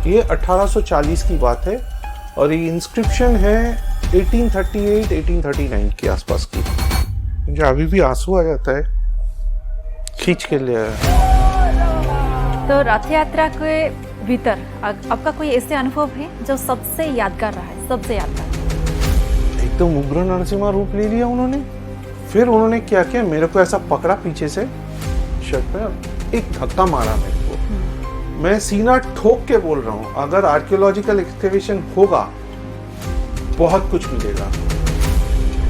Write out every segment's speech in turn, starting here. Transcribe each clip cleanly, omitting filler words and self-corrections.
ये 1840 की बात है और ये इंस्क्रिप्शन है 1838-1839 के आसपास की। मुझे अभी भी आंसू आ जाता है, खींच के ले आया। तो रथ यात्रा के भीतर आपका कोई ऐसे अनुभव है जो सबसे यादगार रहा है, सबसे यादगार? एकदम उग्र नरसिम्हा रूप ले लिया उन्होंने। फिर उन्होंने क्या किया, मेरे को ऐसा पकड़ा पीछे से शर्ट पे, एक धक्का मारा मेरे को। मैं सीना ठोक के बोल रहा हूँ, अगर आर्कियोलॉजिकल एक्सकेवेशन होगा बहुत कुछ मिलेगा।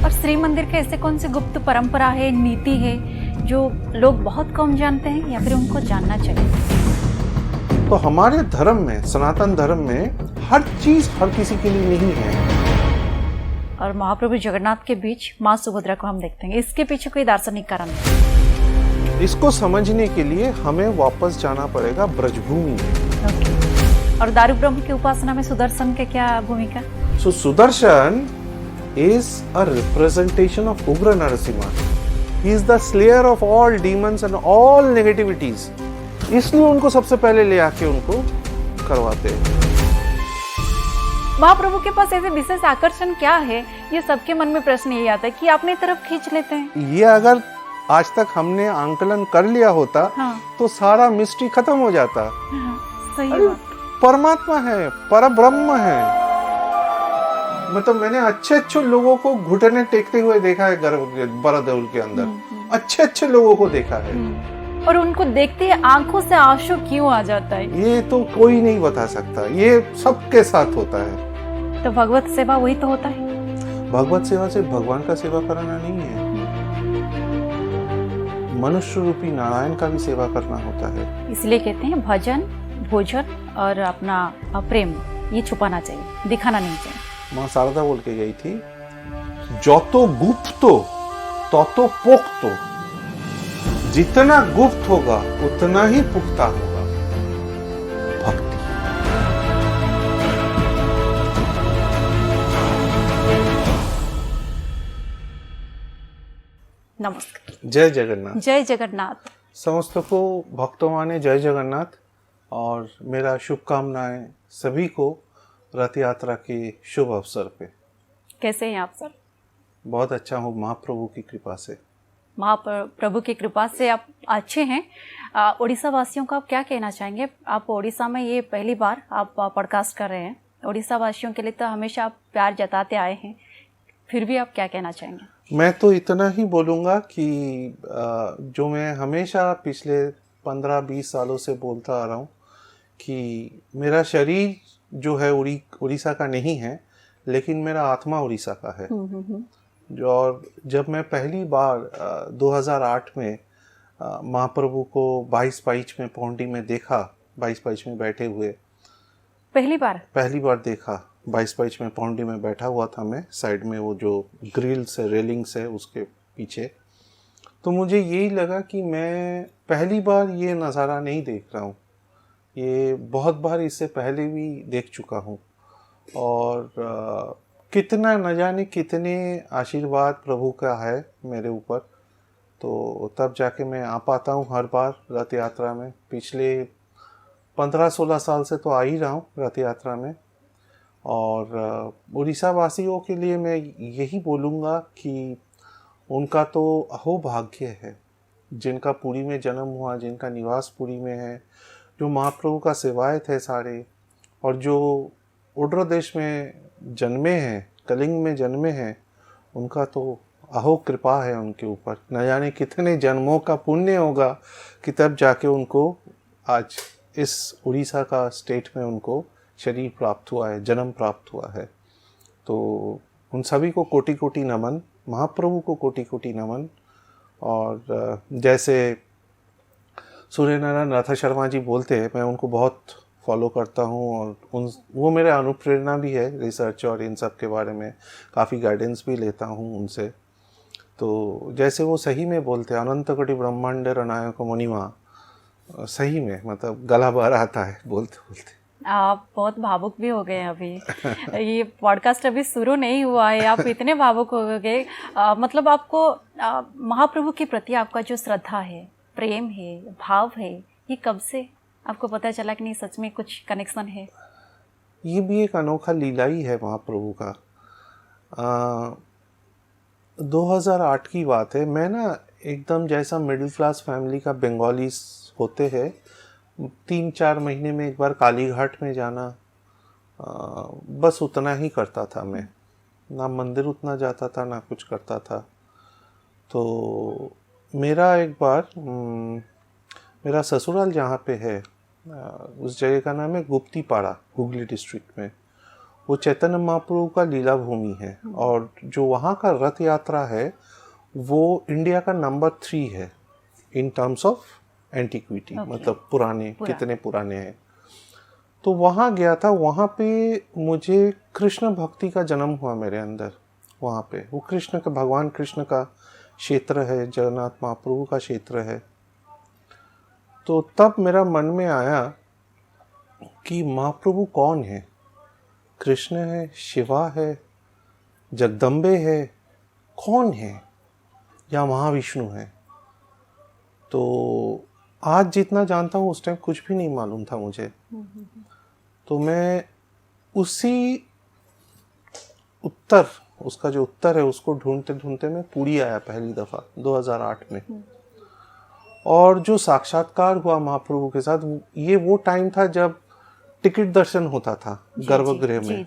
और श्री मंदिर के ऐसे कौन सी गुप्त परंपरा है, नीति है जो लोग बहुत कम जानते हैं या फिर उनको जानना चाहिए? तो हमारे धर्म में, सनातन धर्म में हर चीज हर किसी के लिए नहीं है। और महाप्रभु जगन्नाथ के बीच माँ सुभद्रा को हम देखते हैं, इसके पीछे कोई दार्शनिक कारण है? इसको समझने के लिए हमें वापस जाना पड़ेगा ब्रजभूमि में। और दारू ब्रह्म की उपासना में सुदर्शन के क्या भूमिका? सो Sudarshan is a representation of Ugra Narasimha. He is the slayer of all demons and all negativities. इसलिए उनको सबसे पहले ले आके उनको करवाते हैं। महाप्रभु के पास ऐसे विशेष आकर्षण क्या है, ये सबके मन में प्रश्न यही आता है कि अपनी तरफ खींच लेते हैं। ये अगर आज तक हमने आंकलन कर लिया होता, हाँ। तो सारा मिस्ट्री खत्म हो जाता। हाँ, सही बात। परमात्मा है, परब्रह्म है। मतलब मैंने अच्छे लोगों को घुटने टेकते हुए देखा है बरदेउल के अंदर। अच्छे लोगों को देखा है। और उनको देखते ही आंखों से आंसू क्यों आ जाता है, ये तो कोई नहीं बता सकता। ये सबके साथ होता है। तो भगवत सेवा वही तो होता है। भगवत सेवा से भगवान का सेवा करना नहीं है, मनुष्य रूपी नारायण का भी सेवा करना होता है। इसलिए कहते हैं भजन, भोजन और अपना प्रेम ये छुपाना चाहिए, दिखाना नहीं चाहिए। माँ शारदा बोल के गई थी, जो गुप्तो तो पोक्तो, जितना गुप्त होगा उतना ही पुख्ता होगा भक्ति। नमस्कार। जय जगन्नाथ। जय जगन्नाथ। समस्त को भक्तों माने जय जगन्नाथ और मेरा शुभकामनाएं सभी को रथ यात्रा के शुभ अवसर पे। कैसे हैं आप सर? बहुत अच्छा हूँ महाप्रभु की कृपा से। महाप्रभु की कृपा से आप अच्छे हैं। उड़ीसा वासियों को आप क्या कहना चाहेंगे? आप उड़ीसा में ये पहली बार आप पॉडकास्ट कर रहे हैं। उड़ीसा वासियों के लिए तो हमेशा आप प्यार जताते आए हैं, फिर भी आप क्या कहना चाहेंगे? मैं तो इतना ही बोलूँगा कि जो मैं हमेशा पिछले 15-20 सालों से बोलता आ रहा हूँ कि मेरा शरीर जो है उड़ीसा का नहीं है, लेकिन मेरा आत्मा उड़ीसा का है। जो और जब मैं पहली बार 2008 में महाप्रभु को 22-22 में पौंडी में देखा, 22-22 में बैठे हुए पहली बार देखा। 22-22 में पौंडी में बैठा हुआ था मैं, साइड में वो जो ग्रिल्स है, रेलिंग्स है उसके पीछे। तो मुझे यही लगा कि मैं पहली बार ये नज़ारा नहीं देख रहा हूँ, ये बहुत बार इससे पहले भी देख चुका हूँ। और कितना न जाने कितने आशीर्वाद प्रभु का है मेरे ऊपर, तो तब जाके मैं आ पाता हूँ हर बार रथ यात्रा में। पिछले 15-16 साल से तो आ ही रहा हूँ रथ यात्रा में। और उड़ीसा वासियों के लिए मैं यही बोलूँगा कि उनका तो अहोभाग्य है जिनका पुरी में जन्म हुआ, जिनका निवास पुरी में है, जो महाप्रभु का सेवायत है सारे, और जो उड्र देश में जन्मे हैं, कलिंग में जन्मे हैं, उनका तो अहो कृपा है उनके ऊपर। न जाने कितने जन्मों का पुण्य होगा कि तब जाके उनको आज इस उड़ीसा का स्टेट में उनको शरीर प्राप्त हुआ है, जन्म प्राप्त हुआ है। तो उन सभी को कोटि कोटि नमन, महाप्रभु को कोटि कोटि नमन। और जैसे सूर्य नारायण राधा शर्मा जी बोलते हैं, मैं उनको बहुत फॉलो करता हूँ और वो मेरे अनुप्रेरणा भी है रिसर्च और इन सब के बारे में, काफ़ी गाइडेंस भी लेता हूँ उनसे। तो जैसे वो सही में बोलते हैं, अनंत कोटि ब्रह्मांड रनायक मुनिमा, सही में मतलब गला भर आता है बोलते बोलते। आप बहुत भावुक भी हो गए अभी। ये पॉडकास्ट अभी शुरू नहीं हुआ है, आप इतने भावुक हो गए। मतलब आपको महाप्रभु के प्रति आपका जो श्रद्धा है, प्रेम है, भाव है, ये कब से आपको पता चला कि नहीं सच में कुछ कनेक्शन है? ये भी एक अनोखा लीला ही है महाप्रभु का। 2008 की बात है। मैं ना एकदम जैसा मिडिल क्लास फैमिली का बंगाली होते हैं, 3-4 महीने में एक बार कालीघाट में जाना, बस उतना ही करता था मैं। ना मंदिर उतना जाता था ना कुछ करता था। तो मेरा एक बार मेरा ससुराल जहाँ पे है, उस जगह का नाम है गुप्ती पाड़ा, हुगली डिस्ट्रिक्ट में। वो चैतन्य महाप्रभु का लीला भूमि है, और जो वहाँ का रथ यात्रा है वो इंडिया का नंबर 3 है इन टर्म्स ऑफ एंटिक्विटी। मतलब कितने पुराने हैं। तो वहाँ गया था। वहाँ पे मुझे कृष्ण भक्ति का जन्म हुआ मेरे अंदर। वहाँ पे वो भगवान कृष्ण का क्षेत्र है, जगन्नाथ महाप्रभु का क्षेत्र है। तो तब मेरा मन में आया कि महाप्रभु कौन है? कृष्ण है, शिवा है, जगदम्बे है, कौन है? या महाविष्णु है? तो आज जितना जानता हूँ उस टाइम कुछ भी नहीं मालूम था मुझे। तो मैं उसी उसका जो उत्तर है उसको ढूंढते ढूंढते मैं पुरी आया पहली दफ़ा 2008 में। और जो साक्षात्कार हुआ महाप्रभु के साथ, ये वो टाइम था जब टिकट दर्शन होता था गर्भगृह में।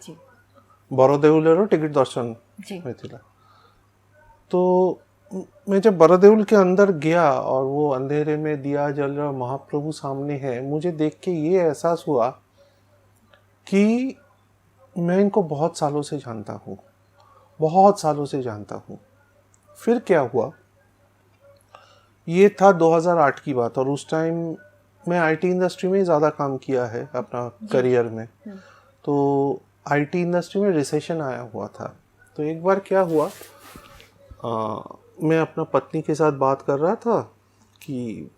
बड़देउलेरो टिकट दर्शन होता। तो मैं जब बड़देउल के अंदर गया और वो अंधेरे में दिया जल रहा महाप्रभु सामने है, मुझे देख के ये एहसास हुआ कि मैं इनको बहुत सालों से जानता हूँ। फिर क्या हुआ, ये था 2008 की बात, और उस टाइम मैं आईटी इंडस्ट्री में ज़्यादा काम किया है अपना करियर में। तो आईटी इंडस्ट्री में रिसेशन आया हुआ था। तो एक बार क्या हुआ, मैं अपना पत्नी के साथ बात कर रहा था कि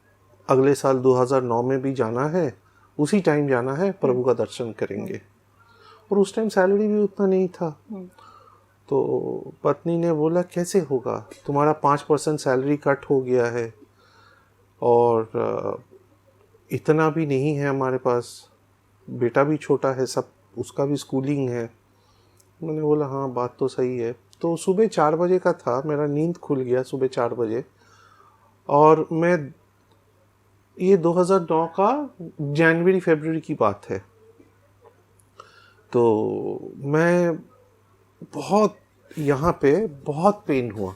अगले साल 2009 में भी जाना है, उसी टाइम जाना है, प्रभु का दर्शन करेंगे। और उस टाइम सैलरी भी उतना नहीं था। तो पत्नी ने बोला कैसे होगा, तुम्हारा 5% सैलरी कट हो गया है, और इतना भी नहीं है हमारे पास, बेटा भी छोटा है, सब उसका भी स्कूलिंग है। मैंने बोला हाँ बात तो सही है। तो सुबह 4 बजे का था, मेरा नींद खुल गया सुबह 4 बजे। और मैं ये 2009 का जनवरी फरवरी की बात है। तो मैं बहुत यहाँ पे बहुत पेन हुआ,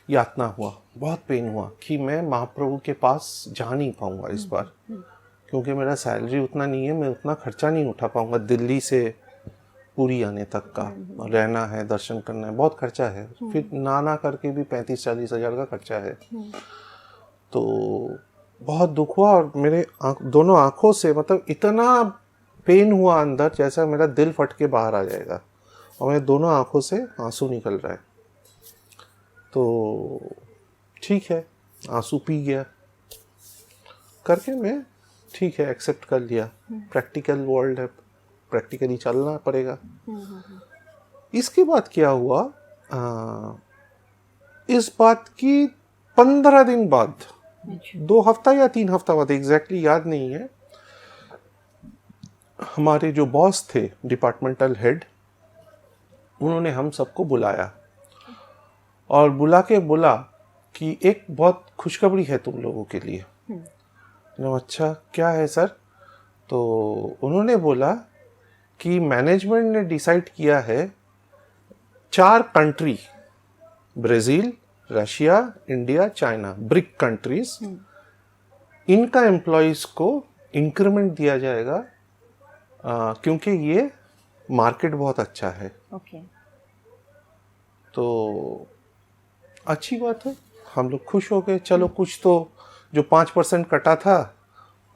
यातना हुआ, बहुत पेन हुआ कि मैं महाप्रभु के पास जा नहीं पाऊँगा इस बार, क्योंकि मेरा सैलरी उतना नहीं है, मैं उतना खर्चा नहीं उठा पाऊँगा। दिल्ली से पूरी आने तक का रहना है, दर्शन करना है, बहुत खर्चा है। फिर ना करके भी 35-40 हज़ार का खर्चा है। तो बहुत दुख हुआ, और मेरे दोनों आँखों से मतलब इतना पेन हुआ अंदर जैसा मेरा दिल फट के बाहर आ जाएगा, और मेरे दोनों आँखों से आंसू निकल रहा है। तो ठीक है, आंसू पी गया करके मैं ठीक है एक्सेप्ट कर लिया। प्रैक्टिकल वर्ल्ड है, प्रैक्टिकली चलना पड़ेगा। इसके बाद क्या हुआ, इस बात की 15 दिन बाद, 2 हफ्ता या 3 हफ्ता बाद, एग्जैक्टली याद नहीं है, हमारे जो बॉस थे डिपार्टमेंटल हेड, उन्होंने हम सबको बुलाया और बुला के बोला कि एक बहुत खुशखबरी है तुम लोगों के लिए। अच्छा क्या है सर? तो उन्होंने बोला कि मैनेजमेंट ने डिसाइड किया है 4 country, Brazil, Russia, India, China, brick countries, इनका एम्प्लॉयज़ को इंक्रीमेंट दिया जाएगा, क्योंकि ये मार्केट बहुत अच्छा है। तो अच्छी बात है, हम लोग खुश हो गए। चलो कुछ तो जो 5% कटा था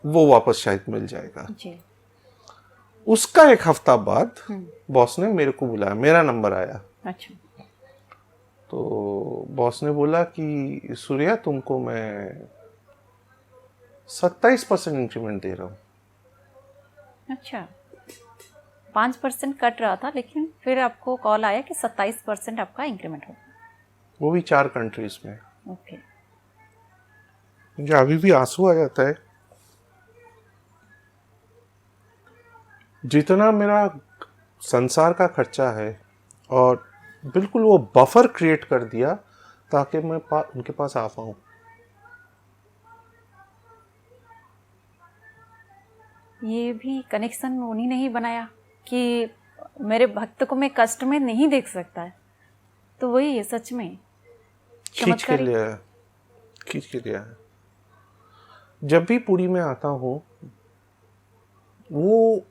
वो वापस शायद मिल जाएगा जी। उसका 1 हफ्ता बाद बॉस ने मेरे को बुलाया, मेरा नंबर आया। अच्छा। तो बॉस ने बोला कि सूर्या तुमको मैं 27% इंक्रीमेंट दे रहा हूँ। अच्छा, 5% कट रहा था, लेकिन फिर आपको कॉल आया कि 27% आपका इंक्रीमेंट हो, वो भी 4 कंट्रीज में। ओके। मुझे अभी भी आंसू आ जाता है जितना मेरा संसार का खर्चा है, और बिल्कुल वो बफर क्रिएट कर दिया ताकि मैं उनके पास आ पाऊँ। ये भी कनेक्शन उन्हीं ने ही बनाया कि मेरे भक्त को मैं कष्ट में नहीं देख सकता है, तो वही है सच में खींच के लिया है, खींच के लिया है। जब भी पुरी में आता हूँ, वो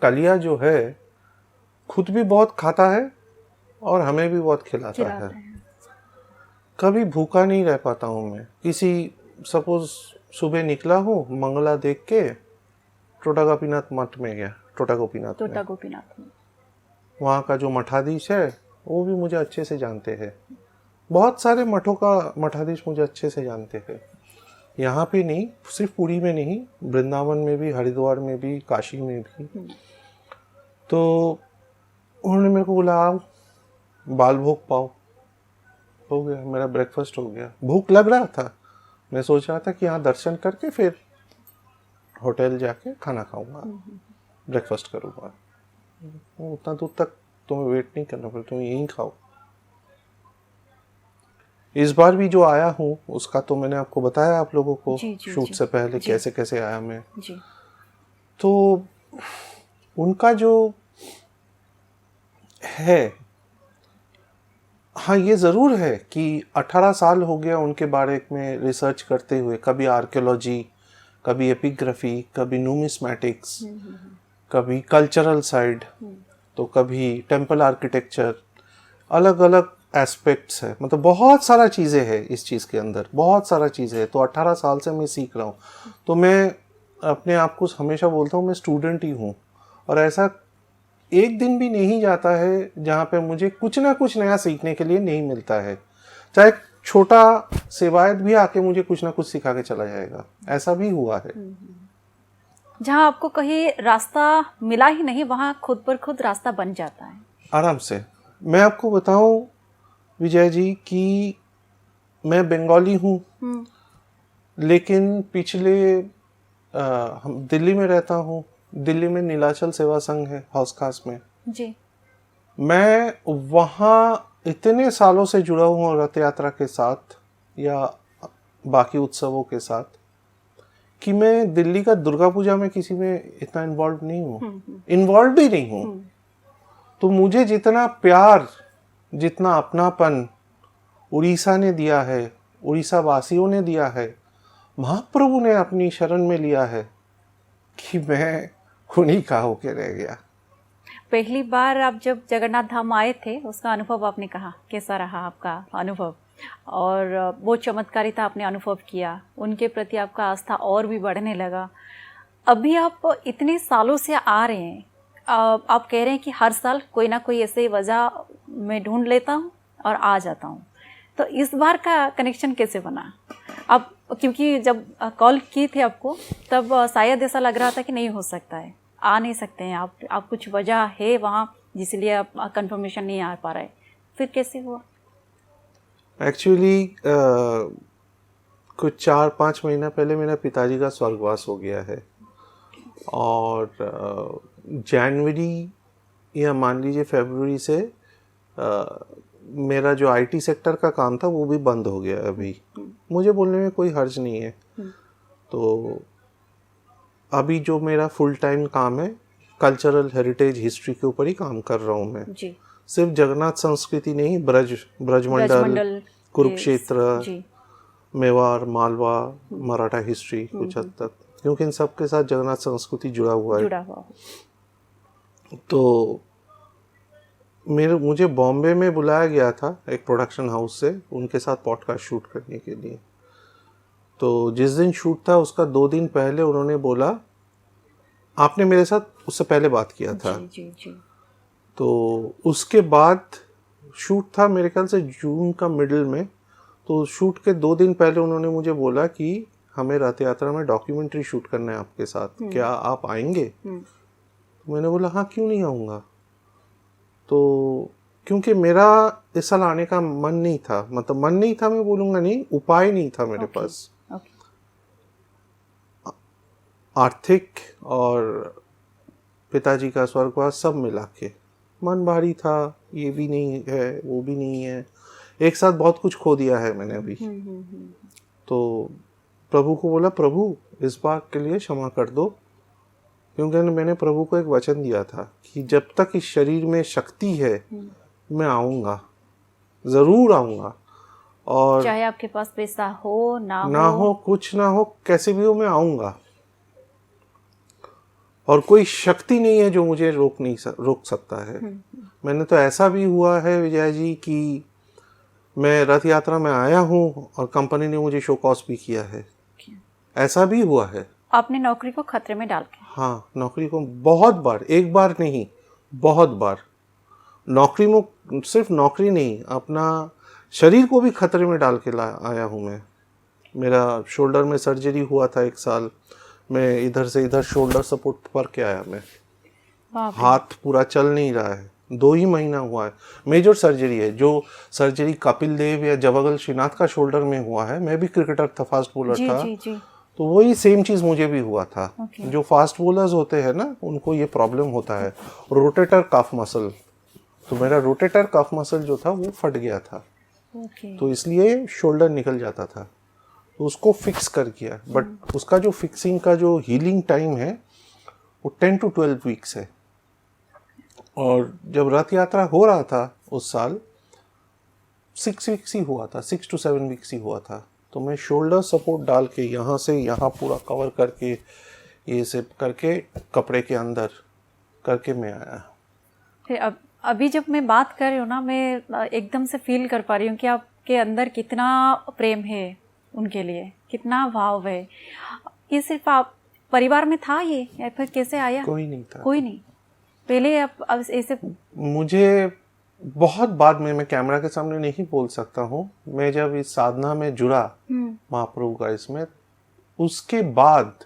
कलिया जो है खुद भी बहुत खाता है और हमें भी बहुत खिलाता है। कभी भूखा नहीं रह पाता हूँ मैं। किसी सपोज सुबह निकला हूँ, मंगला देख के टोटा गोपीनाथ मठ में गया, टोटा गोपीनाथ में। वहाँ का जो मठाधीश है वो भी मुझे अच्छे से जानते हैं। बहुत सारे मठों का मठाधीश मुझे अच्छे से जानते हैं। यहाँ पे नहीं, सिर्फ पुरी में नहीं, वृंदावन में भी, हरिद्वार में भी, काशी में भी। तो उन्होंने मेरे को बोला आओ बाल भोग पाओ। हो गया, मेरा ब्रेकफास्ट हो गया। भूख लग रहा था, मैं सोच रहा था कि यहाँ दर्शन करके फिर होटल जाके खाना खाऊंगा, ब्रेकफास्ट करूँगा। उतना दूर तक तुम्हें वेट नहीं करना पड़ेगा, तुम यहीं खाओ। इस बार भी जो आया हूँ उसका तो मैंने आपको बताया आप लोगों को शूट से पहले कैसे कैसे आया मैं। तो उनका जो है, हाँ ये ज़रूर है कि 18 साल हो गया उनके बारे में रिसर्च करते हुए। कभी आर्कियोलॉजी, कभी एपिग्राफी, कभी न्यूमिस्मैटिक्स, कभी कल्चरल साइड, तो कभी टेम्पल आर्किटेक्चर, अलग अलग एस्पेक्ट्स है। मतलब बहुत सारा चीज़ें हैं इस चीज़ के अंदर, बहुत सारा चीज़ें है। तो 18 साल से मैं सीख रहा हूँ। तो मैं अपने आप को हमेशा बोलता हूँ मैं स्टूडेंट ही हूँ, और ऐसा एक दिन भी नहीं जाता है जहाँ पे मुझे कुछ ना कुछ नया सीखने के लिए नहीं मिलता है। चाहे छोटा सेवायत भी आके मुझे कुछ ना कुछ सिखा के चला जाएगा, ऐसा भी हुआ है। जहाँ आपको कहीं रास्ता मिला ही नहीं, वहाँ खुद पर खुद रास्ता बन जाता है आराम से। मैं आपको बताऊं विजय जी कि मैं बंगाली हूँ, लेकिन पिछले हम दिल्ली में रहता हूँ। दिल्ली में नीलाचल सेवा संघ है हौस खास में जी। मैं वहाँ इतने सालों से जुड़ा हूँ रथ यात्रा के साथ या बाकी उत्सवों के साथ, कि मैं दिल्ली का दुर्गा पूजा में किसी में इतना इन्वॉल्व नहीं हूँ, इन्वॉल्व भी नहीं हूँ। तो मुझे जितना प्यार, जितना अपनापन उड़ीसा ने दिया है, उड़ीसा वासियों ने दिया है, महाप्रभु ने अपनी शरण में लिया है, कि मैं उन्हीं का होके रह गया। पहली बार आप जब जगन्नाथ धाम आए थे, उसका अनुभव आपने कहा, कैसा रहा आपका अनुभव? और वो चमत्कारिता आपने अनुभव किया, उनके प्रति आपका आस्था और भी बढ़ने लगा। अभी आप इतने सालों से आ रहे हैं, आप कह रहे हैं कि हर साल कोई ना कोई ऐसे वजह मैं ढूंढ लेता हूँ और आ जाता हूँ। तो इस बार का कनेक्शन कैसे बना? अब क्योंकि जब कॉल की थी आपको, तब शायद ऐसा लग रहा था कि नहीं हो सकता है, आ नहीं सकते हैं आप कुछ वजह है वहाँ जिसलिए आप कंफर्मेशन नहीं आ पा रहे, फिर कैसे हुआ? एक्चुअली कुछ 4-5 महीना पहले मेरा पिताजी का स्वर्गवास हो गया है, और जनवरी या मान लीजिए फरवरी से मेरा जो आईटी सेक्टर का काम था वो भी बंद हो गया। अभी मुझे बोलने में कोई हर्ज नहीं है। तो अभी जो मेरा फुल टाइम काम है, कल्चरल हेरिटेज हिस्ट्री के ऊपर ही काम कर रहा हूँ मैं जी। सिर्फ जगन्नाथ संस्कृति नहीं, ब्रजमंडल, कुरुक्षेत्र, मेवाड़, मालवा, मराठा हिस्ट्री कुछ हद तक, क्योंकि इन सब के साथ जगन्नाथ संस्कृति जुड़ा हुआ है। तो मुझे बॉम्बे में बुलाया गया था एक प्रोडक्शन हाउस से, उनके साथ पॉडकास्ट शूट करने के लिए। तो जिस दिन शूट था उसका 2 दिन पहले उन्होंने बोला, आपने मेरे साथ उससे पहले बात किया था जी। तो उसके बाद शूट था मेरे ख्याल से जून का मिडिल में। तो शूट के 2 दिन पहले उन्होंने मुझे बोला कि हमें रथ यात्रा में डॉक्यूमेंट्री शूट करना है आपके साथ, क्या आप आएंगे? तो मैंने बोला हाँ, क्यों नहीं आऊँगा। तो क्योंकि मेरा इस साल आने का मन नहीं था, मतलब मन नहीं था मैं बोलूँगा नहीं, उपाय नहीं था मेरे पास। आर्थिक और पिताजी का स्वर्गवास सब मिला के मन भारी था। ये भी नहीं है, वो भी नहीं है, एक साथ बहुत कुछ खो दिया है मैंने अभी। तो प्रभु को बोला, प्रभु इस बार के लिए क्षमा कर दो, क्योंकि मैंने प्रभु को एक वचन दिया था कि जब तक इस शरीर में शक्ति है मैं आऊँगा, ज़रूर आऊँगा, और चाहे आपके पास पैसा हो ना हो, कुछ ना हो, कैसे भी हो, मैं आऊँगा। और कोई शक्ति नहीं है जो मुझे रोक सकता है। मैंने तो ऐसा भी हुआ है विजय जी कि मैं रथ यात्रा में आया हूँ और कंपनी ने मुझे शो कॉज भी किया है, ऐसा भी हुआ है। आपने नौकरी को खतरे में डाल के? हाँ, नौकरी को बहुत बार, एक बार नहीं बहुत बार। नौकरी में सिर्फ नौकरी नहीं, अपना शरीर को भी खतरे में डाल के आया हूँ मैं। मेरा शोल्डर में सर्जरी हुआ था 1 साल, मैं इधर से इधर शोल्डर सपोर्ट पर के आया मैं। हाथ पूरा चल नहीं रहा है, 2 ही महीना हुआ है। मेजर सर्जरी है, जो सर्जरी कपिल देव या जवागल श्रीनाथ का शोल्डर में हुआ है। मैं भी क्रिकेटर था, फास्ट बॉलर था, तो वही सेम चीज़ मुझे भी हुआ था। जो फास्ट बॉलर्स होते हैं ना, उनको ये प्रॉब्लम होता है, रोटेटर कफ मसल। तो मेरा रोटेटर कफ मसल जो था वो फट गया था, तो इसलिए शोल्डर निकल जाता था। तो उसको फिक्स कर किया, बट उसका जो फिक्सिंग का जो हीलिंग टाइम है वो 10 to 12 वीक्स है। और जब रथ यात्रा हो रहा था उस साल 6 वीक्स ही हुआ था, 6 to 7 वीक्स ही हुआ था। तो मैं शोल्डर सपोर्ट डाल के यहाँ से यहाँ पूरा कवर करके, ये सब करके कपड़े के अंदर करके मैं आया। फिर अभी जब मैं बात कर रही हूँ ना, मैं एकदम से फील कर पा रही हूँ कि आपके अंदर कितना प्रेम है उनके लिए, कितना भाव है। ये सिर्फ आप परिवार में था ये, या फिर कैसे आया? कोई नहीं था, कोई नहीं। पहले अब ऐसे मुझे बहुत बाद में, मैं कैमरा के सामने नहीं बोल सकता हूँ, मैं जब इस साधना में जुड़ा महाप्रभु का इसमें, उसके बाद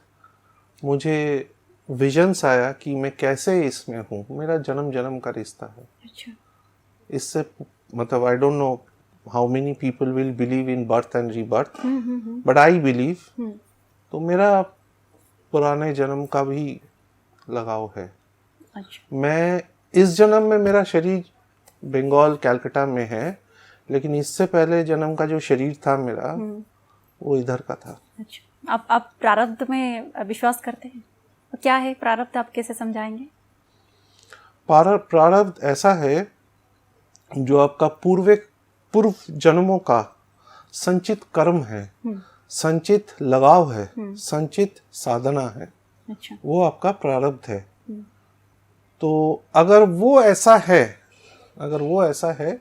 मुझे विजन्स आया कि मैं कैसे इसमें हूँ। मेरा जन्म जन्म का रिश्ता है। अच्छा। इससे मतलब I don't know how many people will believe in birth and rebirth, but I believe. तो मेरा पुराने जन्म का भी लगाव है। अच्छा। मैं इस जन्म में, मेरा शरीर बंगाल कलकत्ता में है, लेकिन इससे पहले जन्म का जो शरीर था मेरा वो इधर का था। अच्छा। आप प्रारब्ध में विश्वास करते हैं? क्या है प्रारब्ध, आप कैसे समझाएंगे? प्रारब्ध ऐसा है जो आपका पूर्व जन्मों का संचित कर्म है, संचित लगाव है, संचित साधना है। अच्छा। वो आपका प्रारब्ध है। तो अगर वो ऐसा है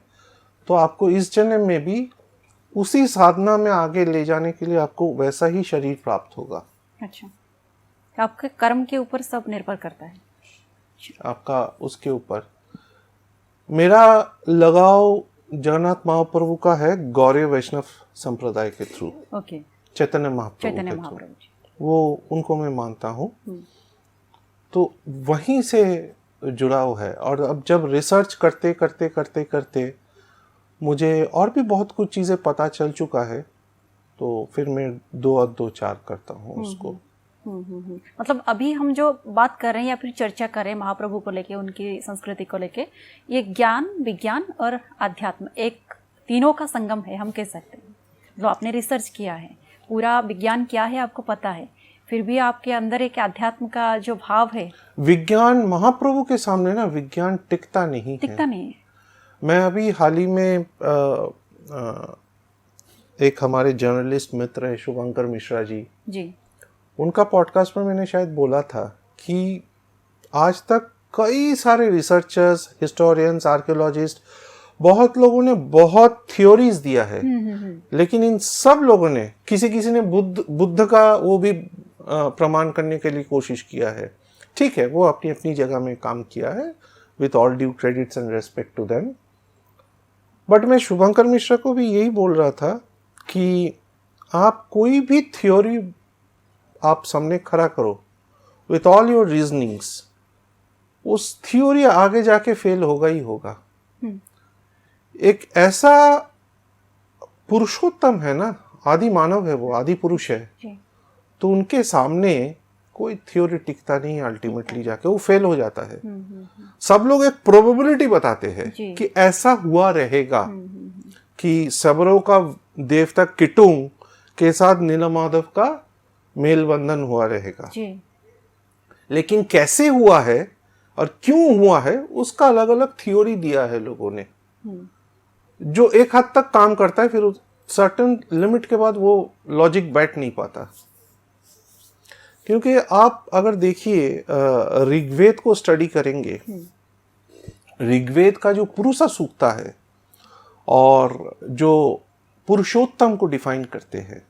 तो आपको इस जन्म में भी उसी साधना में आगे ले जाने के लिए आपको वैसा ही शरीर प्राप्त होगा। अच्छा। आपके कर्म के ऊपर सब निर्भर करता है आपका, उसके ऊपर। मेरा लगाव जगन्नाथ महाप्रभु का है, गौड़ीय वैष्णव संप्रदाय के थ्रू। ओके। चैतन्य महाप्रभु, वो उनको मैं मानता हूँ। तो वहीं से जुड़ाव है। और अब जब रिसर्च करते करते करते करते मुझे और भी बहुत कुछ चीज़ें पता चल चुका है, तो फिर मैं 2 और 2 4 करता हूँ उसको। मतलब अभी हम जो बात कर रहे हैं या फिर चर्चा कर रहे हैं महाप्रभु को लेके, उनकी संस्कृति को लेके, ये ज्ञान, विज्ञान और अध्यात्म एक तीनों का संगम है, हम कह सकते हैं। जो आपने रिसर्च किया है, पूरा विज्ञान क्या है आपको पता है, फिर भी आपके अंदर एक अध्यात्म का जो भाव है। विज्ञान महाप्रभु के सामने ना, विज्ञान टिकता नहीं है। मैं अभी हाल ही में एक हमारे जर्नलिस्ट मित्र है शुभंकर मिश्रा जी, उनका पॉडकास्ट में मैंने शायद बोला था कि आज तक कई सारे रिसर्चर्स, हिस्टोरियंस, आर्कियोलॉजिस्ट, बहुत लोगों ने बहुत थ्योरीज दिया है, लेकिन इन सब लोगों ने, किसी ने बुद्ध का वो भी प्रमाण करने के लिए कोशिश किया है। ठीक है, वो अपनी अपनी जगह में काम किया है, with all due credits and respect to them. But मैं शुभंकर मिश्रा को भी यही बोल रहा था कि आप कोई भी थ्योरी आप सामने खड़ा करो विथ ऑल योर रीजनिंग्स, उस थ्योरी आगे जाके फेल होगा ही होगा। एक ऐसा पुरुषोत्तम है ना, आदि मानव है वो, आदि पुरुष है, तो उनके सामने कोई थ्योरी टिकता नहीं, अल्टीमेटली जाके वो फेल हो जाता है। सब लोग एक प्रोबेबिलिटी बताते हैं कि ऐसा हुआ रहेगा कि सबरों का देवता किटुंग के साथ नीलमाधव का मेल बंधन हुआ रहेगा, लेकिन कैसे हुआ है और क्यों हुआ है उसका अलग अलग थ्योरी दिया है लोगों ने, जो एक हद तक काम करता है, फिर सर्टेन लिमिट के बाद वो लॉजिक बैठ नहीं पाता। क्योंकि आप अगर देखिए ऋग्वेद को स्टडी करेंगे, ऋग्वेद का जो पुरुषा सूक्ता है और जो पुरुषोत्तम को डिफाइन करते हैं,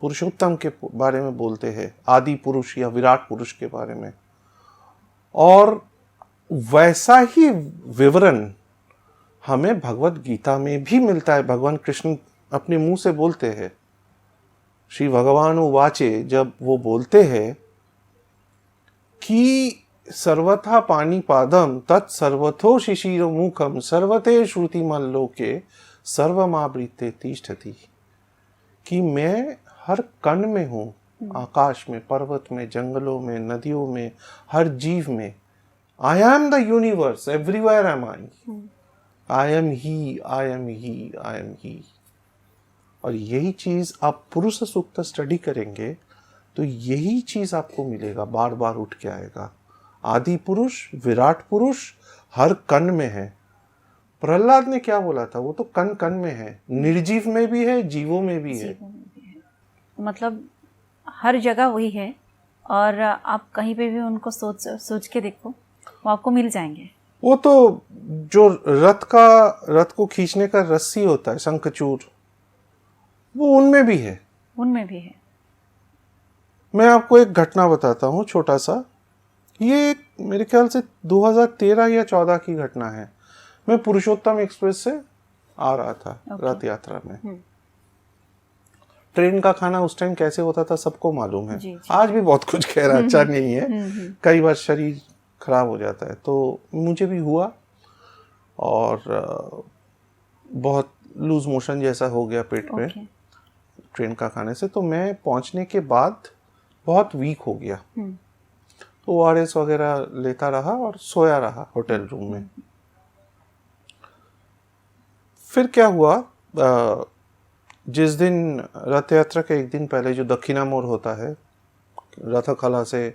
पुरुषोत्तम के बारे में बोलते हैं, आदि पुरुष या विराट पुरुष के बारे में, और वैसा ही विवरण हमें भगवत गीता में भी मिलता है। भगवान कृष्ण अपने मुंह से बोलते हैं, श्री भगवान उवाचे, जब वो बोलते हैं कि सर्वथा पाणिपादम तत् सर्वथो शिशिर मुखम सर्वते श्रुतिमल लोके सर्वमावृत्ते तिष्ठति, कि मैं हर कण में हूँ, आकाश में, पर्वत में, जंगलों में, नदियों में, हर जीव में। I am the universe, everywhere am I am he, I am he, I am he. और यही चीज आप पुरुष सूक्त स्टडी करेंगे तो यही चीज आपको मिलेगा, बार बार उठ के आएगा। आदि पुरुष, विराट पुरुष हर कण में है। प्रहलाद ने क्या बोला था, वो तो कण कण में है, निर्जीव में भी है, जीवों में भी है। मतलब हर जगह वही है, और आप कहीं पे भी उनको सोच के देखो, वो आपको मिल जाएंगे। वो तो जो रथ को खींचने का रस्सी होता है, शंखचूड़, वो उनमें भी है, उनमें भी है। मैं आपको एक घटना बताता हूँ छोटा सा। ये मेरे ख्याल से 2013 या 14 की घटना है। मैं पुरुषोत्तम एक्सप्रेस से आ रहा था रथ यात्रा में। ट्रेन का खाना उस टाइम कैसे होता था सबको मालूम है। जी। आज भी बहुत कुछ कह रहा, अच्छा नहीं है, कई बार शरीर खराब हो जाता है, तो मुझे भी हुआ और बहुत लूज मोशन जैसा हो गया पेट में ट्रेन का खाने से। तो मैं पहुंचने के बाद बहुत वीक हो गया, तो ORS वगैरह लेता रहा और सोया रहा होटल रूम में। फिर क्या हुआ, जिस दिन रथ यात्रा के एक दिन पहले जो दक्षिणा मोड़ होता है, रथखला से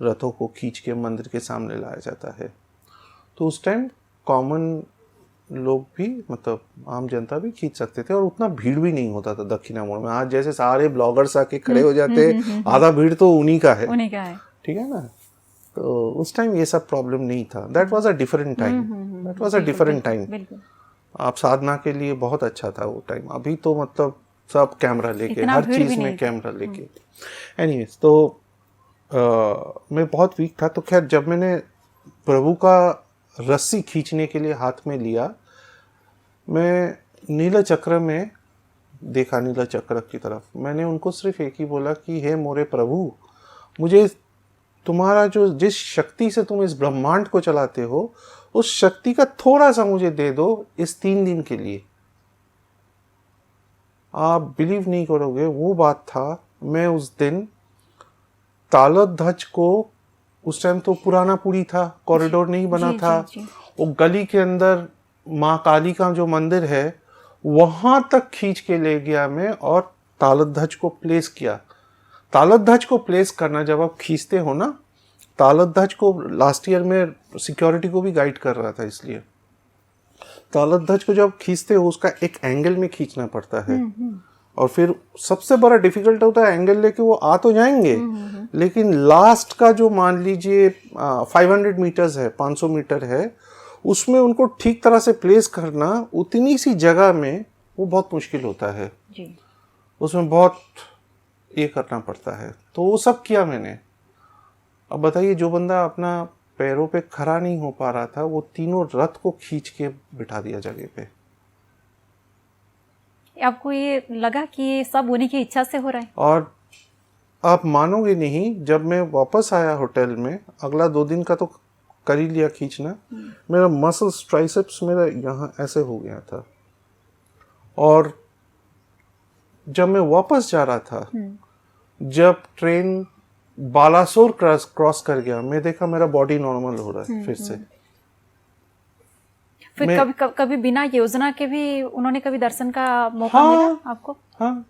रथों को खींच के मंदिर के सामने लाया जाता है, तो उस टाइम कॉमन लोग भी, मतलब आम जनता भी खींच सकते थे और उतना भीड़ भी नहीं होता था दक्षिणा मोड़ में। आज जैसे सारे ब्लॉगर्स आके खड़े हो जाते हैं, आधा भीड़ तो उन्हीं का है, ठीक है ना। तो उस टाइम ये सब प्रॉब्लम नहीं था। That was a different time, that was a different time. आप साधना के लिए बहुत अच्छा था वो टाइम। अभी तो मतलब सब कैमरा लेके, हर चीज में कैमरा लेके। एनीवेज, तो मैं बहुत वीक था। तो खैर जब मैंने प्रभु का रस्सी खींचने के लिए हाथ में लिया, मैं नीला चक्र में देखा, नीला चक्र की तरफ। मैंने उनको सिर्फ एक ही बोला कि हे मोरे प्रभु, मुझे तुम्हारा जो जिस शक्ति से तुम इस ब्रह्मांड को चलाते हो, उस शक्ति का थोड़ा सा मुझे दे दो इस 3 दिन के लिए। आप बिलीव नहीं करोगे, वो बात था, मैं उस दिन तालध्वज को, उस टाइम तो पुराना पूरी था, कॉरिडोर नहीं बना था, वो गली के अंदर माँ काली का जो मंदिर है वहां तक खींच के ले गया मैं और तालध्वज को प्लेस किया। तालध्वज को प्लेस करना, जब आप खींचते हो ना तालध्वज को, लास्ट ईयर में सिक्योरिटी को भी गाइड कर रहा था, इसलिए तालध्वज को जब खींचते हो उसका एक एंगल में खींचना पड़ता है। और फिर सबसे बड़ा डिफिकल्ट होता है एंगल लेके, वो आ तो जाएंगे लेकिन लास्ट का जो मान लीजिए 500 मीटर्स है, 500 मीटर है, उसमें उनको ठीक तरह से प्लेस करना उतनी सी जगह में वो बहुत मुश्किल होता है जी। उसमें बहुत ये करना पड़ता है। तो वो सब किया मैंने। अब बताइए, जो बंदा अपना पैरों पे खड़ा नहीं हो पा रहा था, वो तीनों रथ को खींच के बिठा दिया जगह पे। आपको ये लगा कि ये सब उन्हीं की इच्छा से हो रहा है? और आप मानोगे नहीं, जब मैं वापस आया होटल में, अगला 2 दिन का तो कर ही लिया खींचना, मेरा मसल्स, ट्राइसेप्स मेरा यहाँ ऐसे हो गया था। और जब मैं वापस जा रहा था, जब ट्रेन बालासोर क्रॉस कर गया, मैं देखा मेरा बॉडी नॉर्मल हो रहा है फिर से। फिर कभी बिना योजना के भी उन्होंने कभी दर्शन का मौका मिला आपको? हाँ,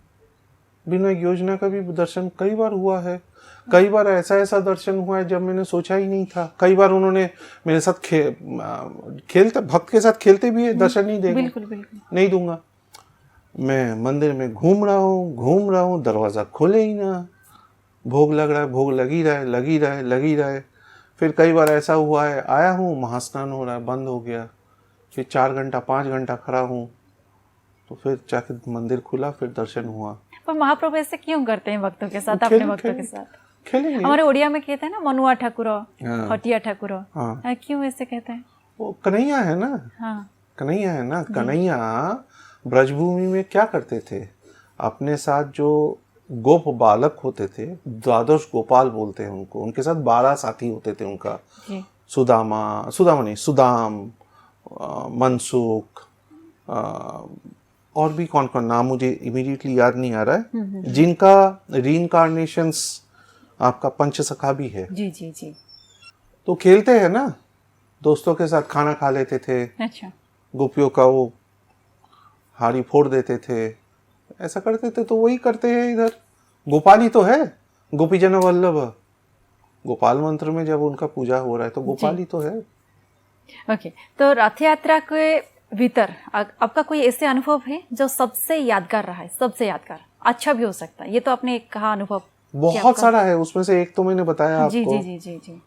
बिना योजना का भी दर्शन कई बार हुआ है। कई बार ऐसा दर्शन हुआ है जब मैंने सोचा ही नहीं था। कई बार उन्होंने मेरे साथ खेलते, भक्त के साथ खेलते भी है, दर्शन नहीं देंगे, बिल्कुल नहीं दूंगा। मैं मंदिर में घूम रहा हूँ, दरवाजा खोले ही ना, भोग लग रहा है, भोग लगी रहा है। फिर कई बार ऐसा हुआ है, आया हूँ, महास्नान हो रहा है, बंद हो गया, फिर 4 घंटा 5 घंटा खड़ा हूँ, तो फिर जाके मंदिर खुला, फिर दर्शन हुआ। पर महाप्रभु ऐसे क्यों करते हैं भक्तों के साथ, अपने भक्तों के साथ? खेलेंगे। हमारे उड़िया में कहते हैं ना, मनुआ ठाकुर, हटिया ठाकुर, हाँ। क्यों ऐसे कहते हैं? वो कन्हैया है ना। हाँ, कन्हैया है ना। कन्हैया ब्रजभूमि में क्या करते थे, अपने साथ जो गोप बालक होते थे, द्वादश गोपाल बोलते हैं उनको, उनके साथ 12 साथी होते थे उनका। सुदाम, मनसुख, और भी कौन कौन, नाम मुझे इमीडिएटली याद नहीं आ रहा है, जिनका रीइंकार्नेशंस आपका पंचसखा भी है। जी। तो खेलते हैं ना, दोस्तों के साथ खाना खा लेते थे। अच्छा। गोपियों का वो हाड़ी फोड़ देते थे, ऐसा करते थे। तो वही करते हैं इधर। गोपाली तो है, गोपीजन वल्लभ, गोपाल मंत्र में जब उनका पूजा हो रहा है तो गोपाली तो है। ओके, तो रथ यात्रा के भीतर आपका कोई ऐसे अनुभव है जो सबसे यादगार रहा है? सबसे यादगार, अच्छा भी हो सकता है, ये तो आपने कहा अनुभव बहुत सारा है, उसमें से एक तो मैंने बताया आपको। जी।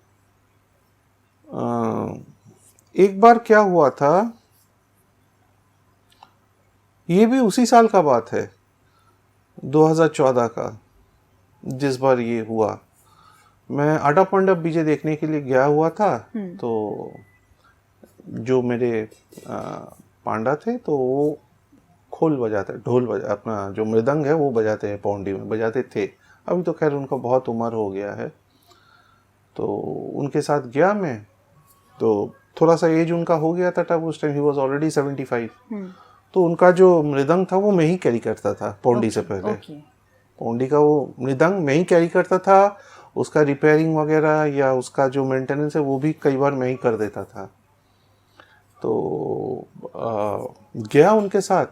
एक बार क्या हुआ था, ये भी उसी साल का बात है, 2014 का, जिस बार ये हुआ। मैं अडप मंडप विजय देखने के लिए गया हुआ था। तो जो मेरे पांडा थे, तो वो खोल बजाते, ढोल बजा, अपना जो मृदंग है वो बजाते हैं, पौंडी में बजाते थे। अभी तो खैर उनका बहुत उम्र हो गया है। तो उनके साथ गया मैं, तो थोड़ा सा एज उनका हो गया था तब, उस टाइम ही वाज ऑलरेडी 75। तो उनका जो मृदंग था वो मैं ही कैरी करता था पौंडी से पहले। पौंडी का वो मृदंग मैं ही कैरी करता था, उसका रिपेयरिंग वगैरह या उसका जो मेंटेनेंस है वो भी कई बार मैं ही कर देता था। तो गया उनके साथ,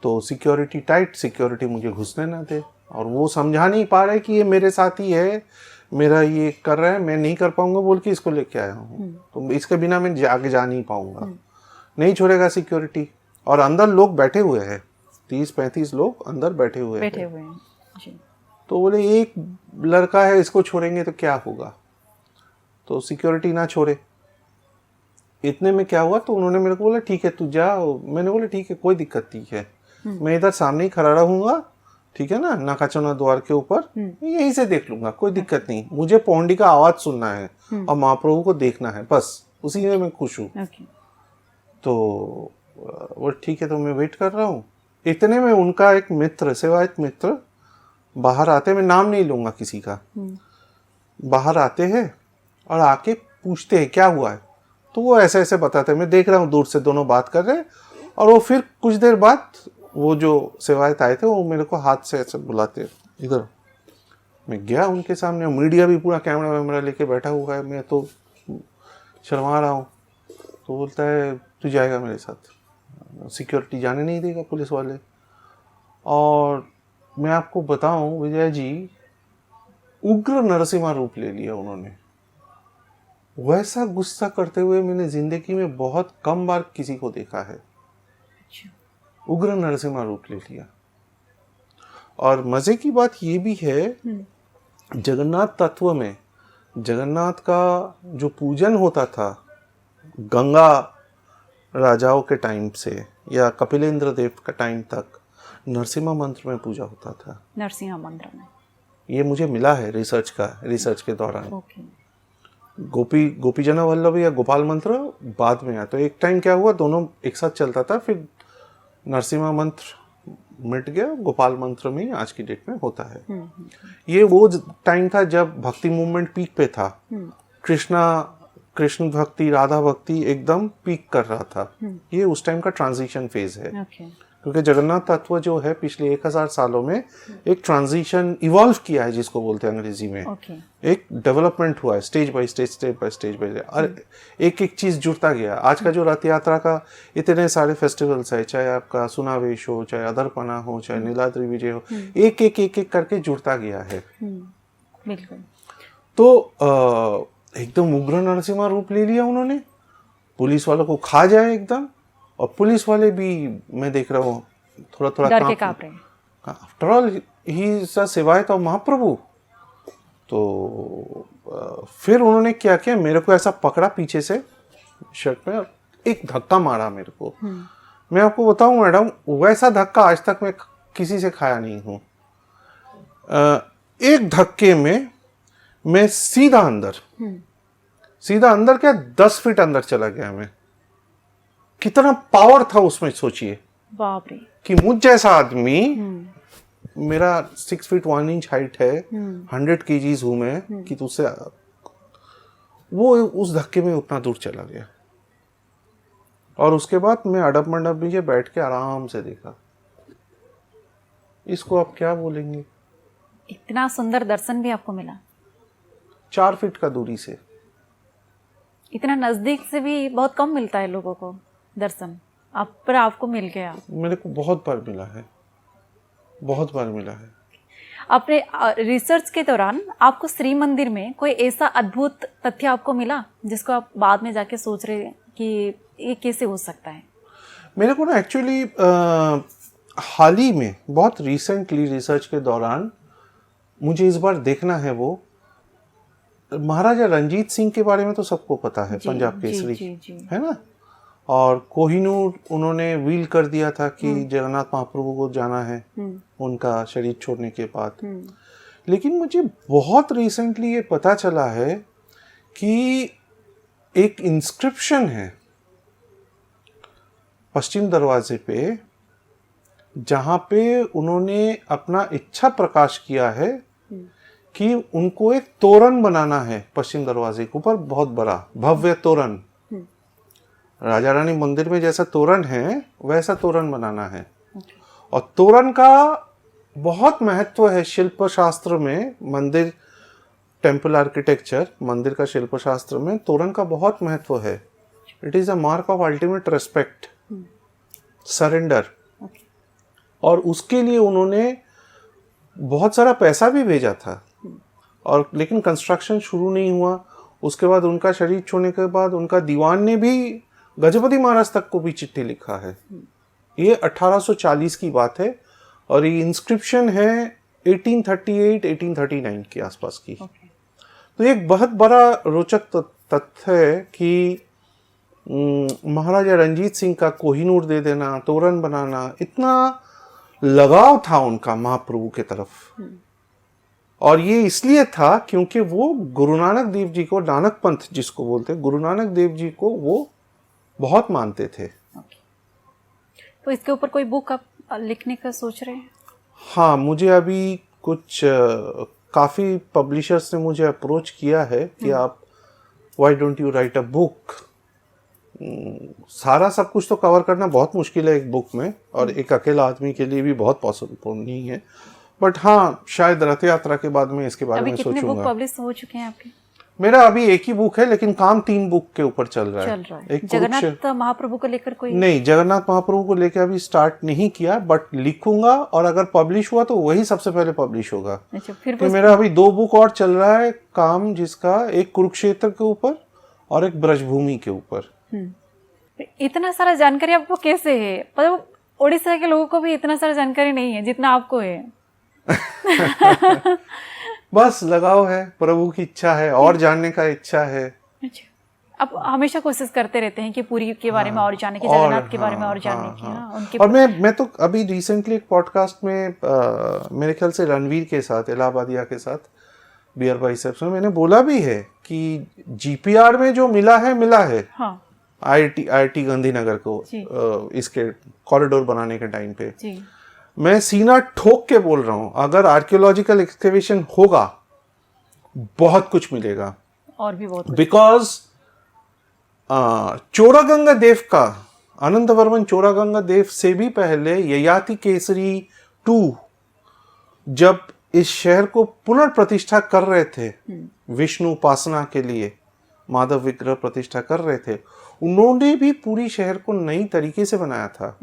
तो सिक्योरिटी टाइट, सिक्योरिटी मुझे घुसने ना दे, और वो समझा नहीं पा रहे कि ये मेरे साथ ही है, मेरा ये कर रहा है, मैं नहीं कर पाऊंगा बोल के इसको लेके आया हूँ, तो इसके बिना मैं आगे जा नहीं पाऊंगा। नहीं छोड़ेगा सिक्योरिटी, और अंदर लोग बैठे हुए हैं, 30-35 लोग अंदर बैठे हुए हैं जी। तो बोले एक लड़का है, इसको छोड़ेंगे तो क्या होगा, तो सिक्योरिटी ना छोड़े। इतने में क्या हुआ, तो उन्होंने मेरे को बोला ठीक है तू जा। मैंने बोला ठीक है, कोई दिक्कत नहीं है, मैं इधर सामने ही खड़ा रहूंगा, ठीक है ना, नाकाचौना द्वार के ऊपर, यहीं से देख लूंगा, कोई दिक्कत नहीं, मुझे पौंडी का आवाज सुनना है और महाप्रभु को देखना है, बस उसी में मैं खुश हूँ। तो वो ठीक है, तो मैं वेट कर रहा हूँ। इतने में उनका एक मित्र, सेवायत मित्र बाहर आते, मैं नाम नहीं लूंगा किसी का, बाहर आते हैं और आके पूछते हैं क्या हुआ है। तो वो ऐसे ऐसे बताते हैं, मैं देख रहा हूँ दूर से दोनों बात कर रहे हैं, और वो फिर कुछ देर बाद वो जो सेवायत आए थे वो मेरे को हाथ से ऐसे बुलाते इधर। मैं गया उनके सामने, मीडिया भी पूरा कैमरा वैमरा लेके बैठा हुआ है, मैं तो शर्मा रहा हूँ। तो बोलता है तू जाएगा मेरे साथ, सिक्योरिटी जाने नहीं देगा पुलिस वाले। और मैं आपको बताऊं विजय जी, उग्र नरसिम्हा रूप ले लिया उन्होंने। वैसा गुस्सा करते हुए मैंने जिंदगी में बहुत कम बार किसी को देखा है। उग्र नरसिम्हा रूप ले लिया। और मजे की बात ये भी है, जगन्नाथ तत्व में जगन्नाथ का जो पूजन होता था गंगा राजाओं के टाइम से या कपिलेंद्र देव का टाइम तक, नरसिम्हा मंत्र में पूजा होता था। नरसिम्हा मंत्र में ये मुझे मिला है रिसर्च के दौरान। गोपीजना वल्लभ या गोपाल मंत्र बाद में आया। तो एक टाइम क्या हुआ, दोनों एक साथ चलता था, फिर नरसिम्हा मंत्र मिट गया, गोपाल मंत्र में आज की डेट में होता है। ये वो टाइम था जब भक्ति मूवमेंट पीक पे था। कृष्ण भक्ति, राधा भक्ति एकदम पीक कर रहा था। ये उस टाइम का ट्रांजिशन फेज है। क्योंकि जगन्नाथ तत्व जो है पिछले 1000 सालों में एक ट्रांजिशन इवॉल्व किया है, जिसको बोलते हैं अंग्रेजी में। ओके। एक डेवलपमेंट हुआ है स्टेज बाय स्टेज और एक एक चीज जुड़ता गया। आज का जो रथ यात्रा का इतने सारे फेस्टिवल्स है, चाहे आपका सुनावेश हो, चाहे अदरपना हो, चाहे नीलाद्रि विजय हो, एक एक एक एक करके जुड़ता गया है। बिल्कुल। तो एकदम उग्र नरसिम्हा रूप ले लिया उन्होंने, पुलिस वालों को खा जाए एकदम। और पुलिस वाले भी मैं देख रहा हूँ थोड़ा थोड़ा डर के कांप रहे हैं। After all he is a sevayat of Mahaprabhu. तो फिर उन्होंने क्या किया, मेरे को ऐसा पकड़ा पीछे से शर्ट में और एक धक्का मारा मेरे को। मैं आपको बताऊं मैडम, वैसा धक्का आज तक मैं किसी से खाया नहीं हूं। एक धक्के में मैं सीधा अंदर क्या 10 फीट अंदर चला गया मैं। कितना पावर था उसमें, सोचिए। बाप रे। कि मुझ जैसा आदमी, मेरा 6 फीट 1 इंच हाइट है, 100 kgs हूं मैं, कि तुझसे वो उस धक्के में उतना दूर चला गया। और उसके बाद मैं अडप मंडप नीचे बैठ के आराम से देखा। इसको आप क्या बोलेंगे? इतना सुंदर दर्शन भी आपको मिला 4 फीट का दूरी से। इतना नजदीक से भी बहुत कम मिलता है लोगों को दर्शन, पर आपको मिल गया। मेरे को बहुत बार मिला है, बहुत बार मिला है। अपने रिसर्च के दौरान आपको श्री मंदिर में कोई ऐसा अद्भुत तथ्य आपको मिला जिसको आप बाद में जाके सोच रहे हैं कि ये कैसे हो सकता है? मेरे को ना एक्चुअली हाल ही में, बहुत रिसेंटली रिसर्च के दौरान मुझे इस बार देखना है वो महाराजा रंजीत सिंह के बारे में तो सबको पता है, पंजाब केसरी, है ना। और कोहिनूर उन्होंने व्हील कर दिया था कि जगन्नाथ महाप्रभु को जाना है उनका शरीर छोड़ने के बाद। लेकिन मुझे बहुत रिसेंटली ये पता चला है कि एक इंस्क्रिप्शन है पश्चिम दरवाजे पे, जहां पे उन्होंने अपना इच्छा प्रकाश किया है कि उनको एक तोरण बनाना है पश्चिम दरवाजे के ऊपर, बहुत बड़ा भव्य तोरण। राजा रानी मंदिर में जैसा तोरण है वैसा तोरण बनाना है। और तोरण का बहुत महत्व है शिल्प शास्त्र में, मंदिर टेम्पल आर्किटेक्चर, मंदिर का शिल्प शास्त्र में तोरण का बहुत महत्व है। It is a mark of ultimate respect, surrender. और उसके लिए उन्होंने बहुत सारा पैसा भी भेजा था, और लेकिन कंस्ट्रक्शन शुरू नहीं हुआ। उसके बाद उनका शरीर छोड़ने के बाद उनका दीवान ने भी गजपति महाराज तक को भी चिट्ठी लिखा है। ये 1840 की बात है और ये इंस्क्रिप्शन है 1838-1839 के आसपास की। तो एक बहुत बड़ा रोचक तथ्य है कि महाराजा रंजीत सिंह का कोहिनूर दे देना, तोरण बनाना, इतना लगाव था उनका महाप्रभु के तरफ। और ये इसलिए था क्योंकि वो गुरु नानक देव जी को, नानक पंथ जिसको बोलते हैं, गुरु नानक देव जी को वो बहुत मानते थे। तो इसके ऊपर कोई बुक आप लिखने का सोच रहे हैं? हाँ, मुझे अभी कुछ काफ़ी पब्लिशर्स ने मुझे अप्रोच किया है कि आप why don't you right a book. सारा सब कुछ तो कवर करना बहुत मुश्किल है एक बुक में, और एक अकेला आदमी के लिए भी बहुत पॉसिबल नहीं है। बट हाँ, शायद रथ यात्रा के बाद में इसके बारे में सोचूंगा। अभी कितने बुक पब्लिश हो चुके हैं आपके? मेरा अभी एक ही बुक है, लेकिन काम 3 बुक के ऊपर चल रहा है। एक जगन्नाथ महाप्रभु को लेकर कोई नहीं, जगन्नाथ महाप्रभु को लेकर अभी स्टार्ट नहीं किया, बट लिखूंगा, और अगर पब्लिश हुआ तो वही सबसे पहले पब्लिश होगा। अच्छा, फिर तो मेरा अभी 2 बुक और चल रहा है काम, जिसका एक कुरुक्षेत्र के ऊपर और एक ब्रजभूमि के ऊपर। इतना सारा जानकारी आपको कैसे है? मतलब उड़ीसा के लोगों को भी इतना सारा जानकारी नहीं है जितना आपको है। बस लगाव है, प्रभु की इच्छा है और जानने का इच्छा है। अच्छा, आप हमेशा कोशिश करते रहते हैं कि पुरी के बारे में और जानने की, जगन्नाथ के बारे में और जानने की। उनके और मैं तो अभी रिसेंटली एक पॉडकास्ट में मेरे ख्याल से रणवीर के साथ, इलाहाबादिया के साथ, बियर बाइसेप्स में मैंने बोला भी है कि जीपीआर में जो मिला है हाँ। आईआईटी गांधीनगर को इसके कॉरिडोर बनाने के टाइम पे जी। मैं सीना ठोक के बोल रहा हूं, अगर आर्कियोलॉजिकल एक्सकेवेशन होगा बहुत कुछ मिलेगा, और भी बहुत, बिकॉज चोरागंगा देव का अनंतवर्मन चोरागंगा देव से भी पहले ययाति केसरी 2 जब इस शहर को पुनर्प्रतिष्ठा कर रहे थे, विष्णु उपासना के लिए माधव विग्रह प्रतिष्ठा कर रहे थे, उन्होंने भी पूरी शहर को नई तरीके से बनाया था।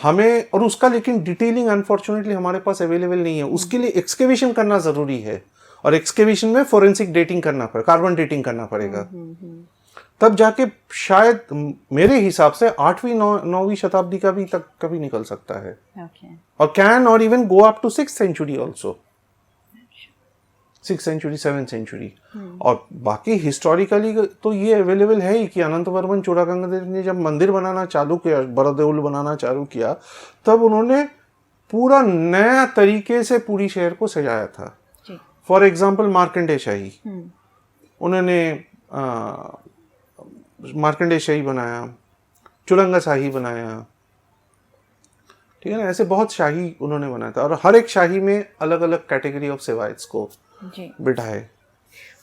हमें और उसका लेकिन डिटेलिंग अनफॉर्चुनेटली हमारे पास अवेलेबल नहीं है। उसके लिए एक्सकेवेशन करना जरूरी है, और एक्सकेवेशन में फोरेंसिक डेटिंग करना पड़ेगा, कार्बन डेटिंग करना पड़ेगा, तब जाके शायद मेरे हिसाब से 8वीं 9वीं शताब्दी का भी तक कभी निकल सकता है। और कैन और even go up to 6th century also, 6th century 7th century. और बाकी हिस्टोरिकली तो ये अवेलेबल है ही कि अनंतवर्मन चोरागंगा देव ने जब मंदिर बनाना चालू किया, बड़ा देउल बनाना चालू किया, तब उन्होंने पूरा नया तरीके से पूरी शहर को सजाया था। फॉर एग्जाम्पल मार्कंडेय शाही, उन्होंने मार्कंडेय शाही बनाया, चुरंगा शाही बनाया, ठीक है ना, ऐसे बहुत शाही उन्होंने बनाया था, और हर एक शाही में अलग अलग कैटेगरी ऑफ सेवाइट्स को बिठाए।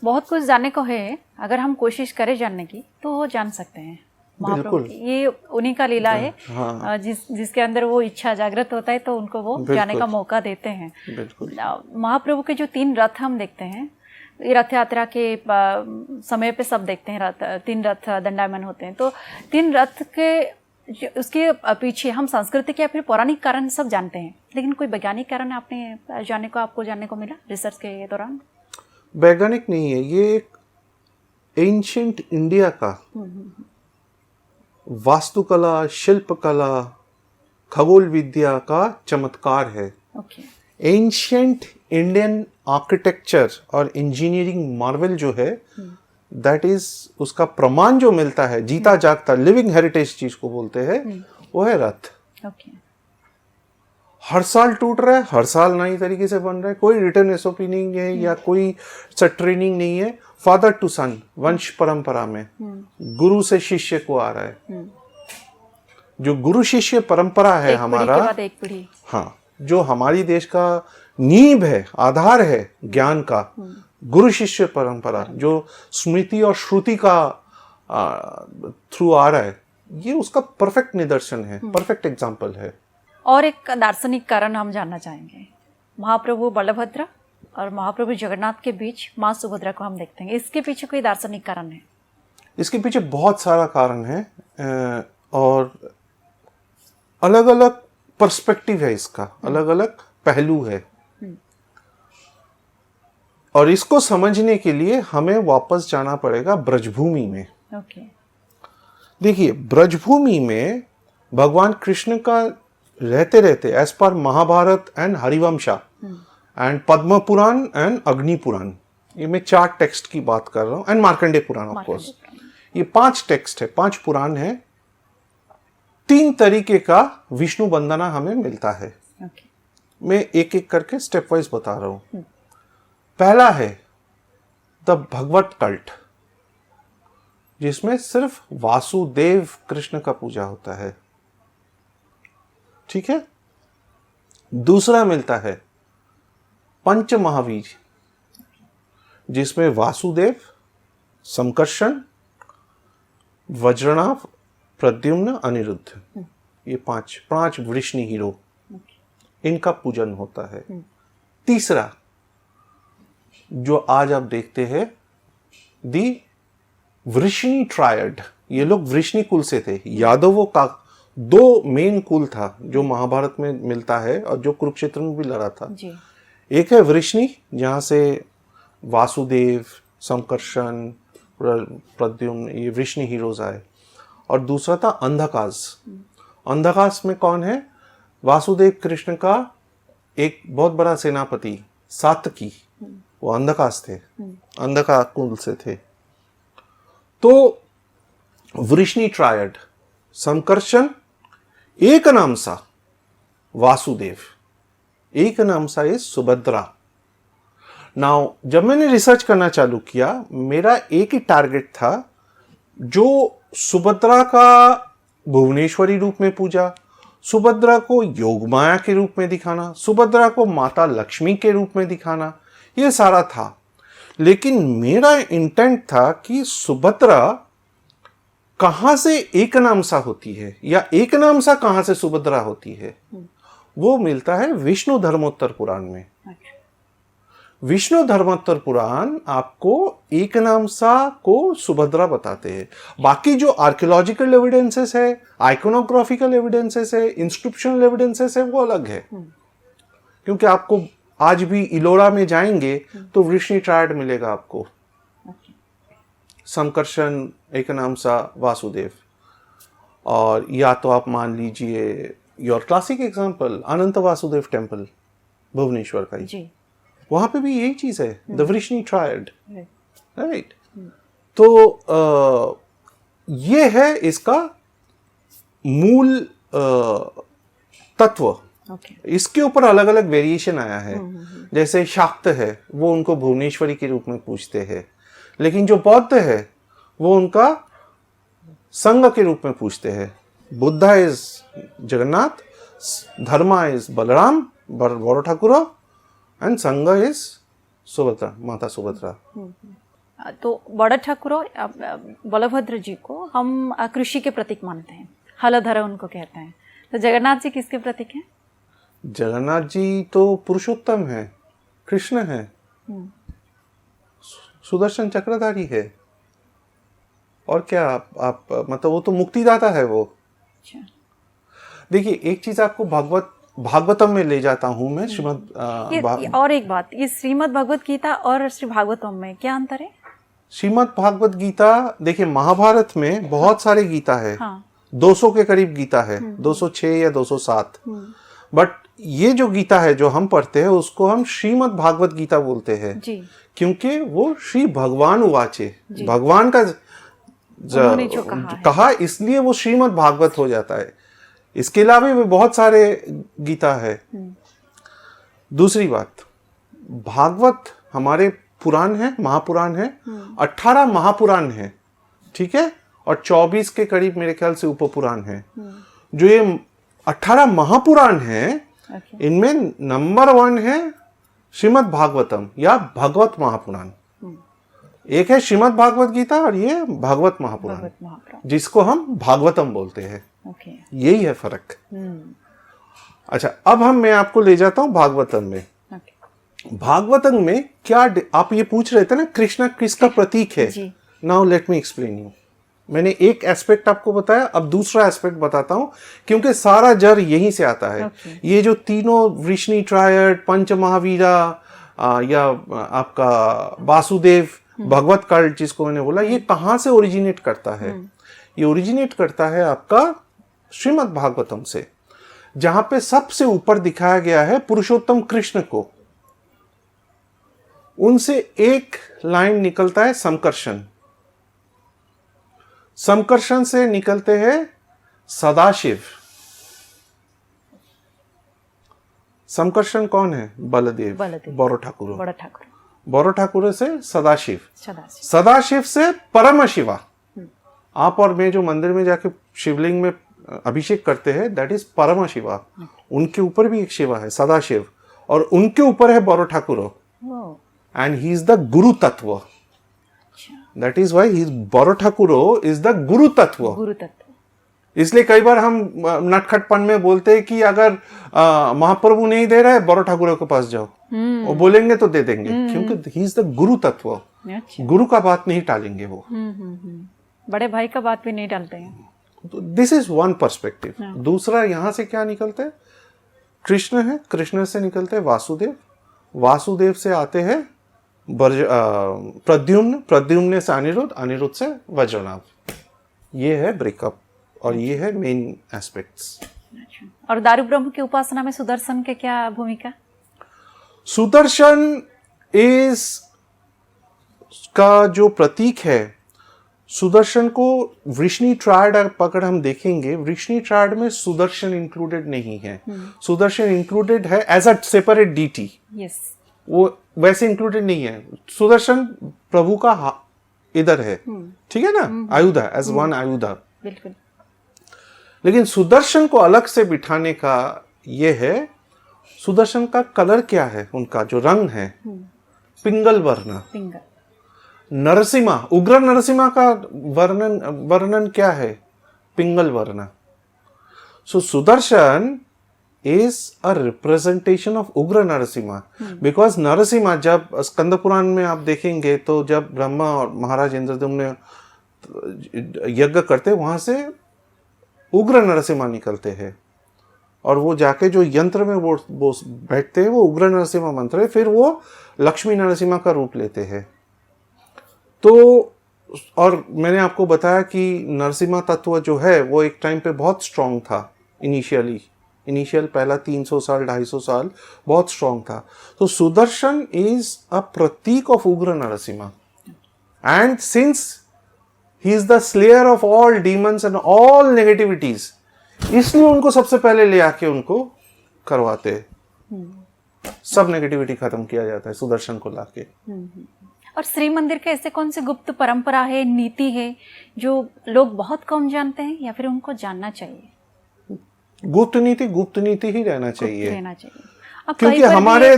बहुत कुछ जानने को है, अगर हम कोशिश करें जानने की तो वो जान सकते हैं। महाप्रभु ये उन्हीं का लीला है। हाँ। जिसके अंदर वो इच्छा जागृत होता है तो उनको वो जाने का मौका देते हैं। महाप्रभु के जो 3 रथ हम देखते हैं, रथ यात्रा के समय पे सब देखते हैं, 3 रथ दंडायमान होते हैं। तो 3 रथ के उसके पीछे हम सांस्कृतिक या फिर पौराणिक कारण सब जानते हैं, लेकिन कोई वैज्ञानिक कारण आपको जानने को मिला रिसर्च के दौरान? वैज्ञानिक नहीं है, ये एक एंशिएंट इंडिया का वास्तुकला, शिल्पकला, खगोल विद्या का चमत्कार है। एंशिएंट इंडियन आर्किटेक्चर और इंजीनियरिंग मार्वल जो है, दैट इज उसका प्रमाण जो मिलता है, जीता जागता लिविंग हेरिटेज चीज को बोलते हैं, वो है रथ। हर साल टूट रहा है, हर साल नई तरीके से बन रहा है, कोई रिटर्न एसओपी नहीं है या कोई ट्रेनिंग नहीं है, फादर टू सन, वंश परंपरा में गुरु से शिष्य को आ रहा है। जो गुरु शिष्य परंपरा है हमारा, एक पीढ़ी, हाँ, जो हमारी देश का नींव है, आधार है ज्ञान का, गुरु शिष्य परंपरा जो स्मृति और श्रुति का थ्रू आ रहा है, ये उसका परफेक्ट निदर्शन है, परफेक्ट एग्जाम्पल है। और एक दार्शनिक कारण हम जानना चाहेंगे, महाप्रभु बलभद्र और महाप्रभु जगन्नाथ के बीच माँ सुभद्रा को हम देखते हैं, इसके पीछे कोई दार्शनिक कारण है? इसके पीछे बहुत सारा कारण है, और अलग अलग पर्सपेक्टिव है इसका, अलग अलग पहलू है, और इसको समझने के लिए हमें वापस जाना पड़ेगा ब्रजभूमि में। देखिए, ब्रजभूमि में भगवान कृष्ण का रहते रहते एज पर Mahabharata and Harivamsha and Padma Purana and Agni Purana, ये मैं 4 टेक्स्ट की बात कर रहा हूँ, and Markandeya Purana of course, ये 5 टेक्स्ट है, 5 पुराण है। 3 तरीके का विष्णु वंदना हमें मिलता है। मैं एक एक करके स्टेप वाइज बता रहा हूं। पहला है द भगवत कल्ट, जिसमें सिर्फ वासुदेव कृष्ण का पूजा होता है, ठीक है। दूसरा मिलता है पंच महावीर, जिसमें वासुदेव, संकर्षण, वज्रनाभ, प्रद्युम्न, अनिरुद्ध, ये 5 वृष्णि हीरो, इनका पूजन होता है। तीसरा जो आज आप देखते हैं, दी वृष्णि ट्रायड, ये लोग वृष्णि कुल से थे। यादवों का 2 मेन कुल था जो महाभारत में मिलता है और जो कुरुक्षेत्र में भी लड़ा था जी। एक है वृष्णि, जहां से वासुदेव, संकर्षण, प्रद्युम्न, ये वृष्णि हीरोज आए, और दूसरा था अंधकास। अंधकास में कौन है? वासुदेव कृष्ण का एक बहुत बड़ा सेनापति सातकी, वो अंधकास थे, अंधका कुल से थे। तो वृष्णि ट्रायड, संकर्षण, एक नाम सा वासुदेव, एक नाम सा इज सुभद्रा। नाउ जब मैंने रिसर्च करना चालू किया, मेरा एक ही टारगेट था, जो सुभद्रा का भुवनेश्वरी रूप में पूजा, सुभद्रा को योगमाया के रूप में दिखाना, सुभद्रा को माता लक्ष्मी के रूप में दिखाना, ये सारा था। लेकिन मेरा इंटेंट था कि सुभद्रा कहां से एक नामसा होती है या एक नामसा कहां से सुभद्रा होती है, वो मिलता है विष्णु धर्मोत्तर पुराण में। विष्णु धर्मोत्तर पुराण आपको एक नामसा को सुभद्रा बताते हैं। बाकी जो आर्कियोलॉजिकल एविडेंसेस है, आइकोनोग्राफिकल एविडेंसेस है, इंस्क्रिप्शनल एविडेंसेस है, वो अलग है। क्योंकि आपको आज भी इलोरा में जाएंगे तो वृष्णि ट्रायड मिलेगा आपको, संकर्षण, एक नामसा, वासुदेव। और या तो आप मान लीजिए your classic example Anant Vasudev temple Bhubaneswar का ही, वहां पे भी यही चीज है, द वृष्णि ट्रायड, राइट। तो ये है इसका मूल तत्व। इसके ऊपर अलग अलग वेरिएशन आया है। जैसे शाक्त है वो उनको भुवनेश्वरी के रूप में पूछते हैं, लेकिन जो बौद्ध है वो उनका संघ के रूप में पूछते हैं। Buddha is Jagannath, Dharma is Balram बड़ो ठाकुर, एंड संघ इज सुभद्रा, माता सुभद्रा। तो बड़ा ठाकुर बलभद्र जी को हम कृषि के प्रतीक मानते हैं, हलधर उनको कहते हैं। तो जगन्नाथ जी किसके प्रतीक हैं? जगन्नाथ जी तो पुरुषोत्तम है, कृष्ण है, सुदर्शन चक्रधारी है। और क्या आप मतलब वो तो मुक्तिदाता है वो। देखिए एक चीज आपको भागवतम में ले जाता हूं मैं, श्रीमद् और एक बात, ये श्रीमद् भगवत गीता और श्री भागवतम में क्या अंतर है? श्रीमद् भागवत गीता, देखिए महाभारत में बहुत सारे गीता है, 200 के करीब गीता है, 206 या 207। बट ये जो गीता है जो हम पढ़ते हैं उसको हम श्रीमद् भागवत गीता बोलते हैं, क्योंकि वो श्री भगवान उवाचे, भगवान का जो कहा, इसलिए वो श्रीमद् भागवत हो जाता है। इसके अलावा भी बहुत सारे गीता है। दूसरी बात, भागवत हमारे पुराण है, महापुराण है, 18 महापुराण है, ठीक है, और 24 के करीब मेरे ख्याल से उपपुराण है। जो ये 18 महापुराण है, इनमें नंबर 1 है श्रीमद् भागवतम या भगवत महापुराण। एक है श्रीमद् भागवत गीता और ये भागवत महापुराण, जिसको हम भागवतम बोलते हैं। यही है फर्क। अच्छा, अब मैं आपको ले जाता हूं भागवतम में। भागवतम में क्या आप ये पूछ रहे थे ना, कृष्णा किसका प्रतीक है? Now let me explain you. मैंने एक एस्पेक्ट आपको बताया, अब दूसरा एस्पेक्ट बताता हूं, क्योंकि सारा जड़ यहीं से आता है। ये जो तीनों वृष्णि ट्रायड, पंच महावीरा या आपका वासुदेव भगवत कल्ट जिसको मैंने बोला, ये कहां से ओरिजिनेट करता है? ये ओरिजिनेट करता है आपका श्रीमद् भागवतम से, जहां पे सबसे ऊपर दिखाया गया है पुरुषोत्तम कृष्ण को। उनसे एक लाइन निकलता है संकर्षण, संकर्षण से निकलते हैं सदाशिव। संकर्षण कौन है? बलदेव, बड़ो ठाकुर, बड़ो ठाकुर से सदाशिव, सदाशिव से परम शिवा। आप और मैं जो मंदिर में जाके शिवलिंग में अभिषेक करते हैं, दैट इज परम शिवा। उनके ऊपर भी एक शिवा है, सदाशिव, और उनके ऊपर है बड़ो Thakur, and he is the गुरु तत्व। दैट इज वाई ही बड़ो ठाकुर इज द गुरु तत्व। इसलिए कई बार हम नटखटपन में बोलते हैं कि अगर महाप्रभु नहीं दे रहे, बड़ो ठाकुर के पास जाओ, वो बोलेंगे तो दे देंगे, क्योंकि ही इज द गुरु तत्व। गुरु का बात नहीं टालेंगे वो, बड़े भाई का बात भी नहीं टालते हैं। This is one perspective. दूसरा, यहां से क्या निकलते हैं? कृष्ण है, कृष्ण से निकलते हैं वासुदेव, वासुदेव से आते हैं प्रद्युम्न, प्रद्युम्न से अनिरुद्ध, अनिरुद्ध से वज्रनाभ। ये है ब्रेकअप और ये है मेन एस्पेक्ट्स। और दारू ब्रह्म की उपासना में सुदर्शन के क्या भूमिका? सुदर्शन इज का जो प्रतीक है, सुदर्शन को वृष्णि ट्रायड पकड़ हम देखेंगे, वृष्णि ट्रायड में सुदर्शन इंक्लूडेड नहीं है। सुदर्शन इंक्लूडेड है एज अ सेपरेट डीटी, वो वैसे इंक्लूडेड नहीं है। सुदर्शन प्रभु का इधर है, ठीक है ना, आयुधा, एज वन आयुधा। बिल्कुल। लेकिन सुदर्शन को अलग से बिठाने का ये है, सुदर्शन का कलर क्या है, उनका जो रंग है, पिंगल वर्ण। नरसिम्हा, उग्र नरसिम्हा का वर्णन क्या है? पिंगल वर्ण. सो Sudarshan is a representation of उग्र नरसिम्हा. बिकॉज नरसिम्हा, जब स्कंद पुराण में आप देखेंगे तो जब ब्रह्मा और महाराज इंद्रदेव ने यज्ञ करते, वहां से उग्र नरसिम्हा निकलते हैं और वो जाके जो यंत्र में वो बैठते हैं वो उग्र नरसिम्हा मंत्र है. फिर वो लक्ष्मी नरसिम्हा का रूप लेते हैं. तो और मैंने आपको बताया कि नरसिम्हा तत्व जो है वो एक टाइम पे बहुत स्ट्रांग था. इनिशियल पहला 300 साल 250 साल बहुत स्ट्रांग था. तो Sudarshan is a pratik of Ugra Narasimha. And since he is the slayer of all demons and all negativities, इसलिए उनको सबसे पहले ले आके उनको करवाते हैं. सब नेगेटिविटी खत्म किया जाता है सुदर्शन को लाके. और श्री मंदिर के ऐसे कौन से गुप्त परंपरा है, नीति है जो लोग बहुत कम जानते हैं या फिर उनको जानना चाहिए? गुप्त नीति ही रहना चाहिए. अब क्योंकि हमारे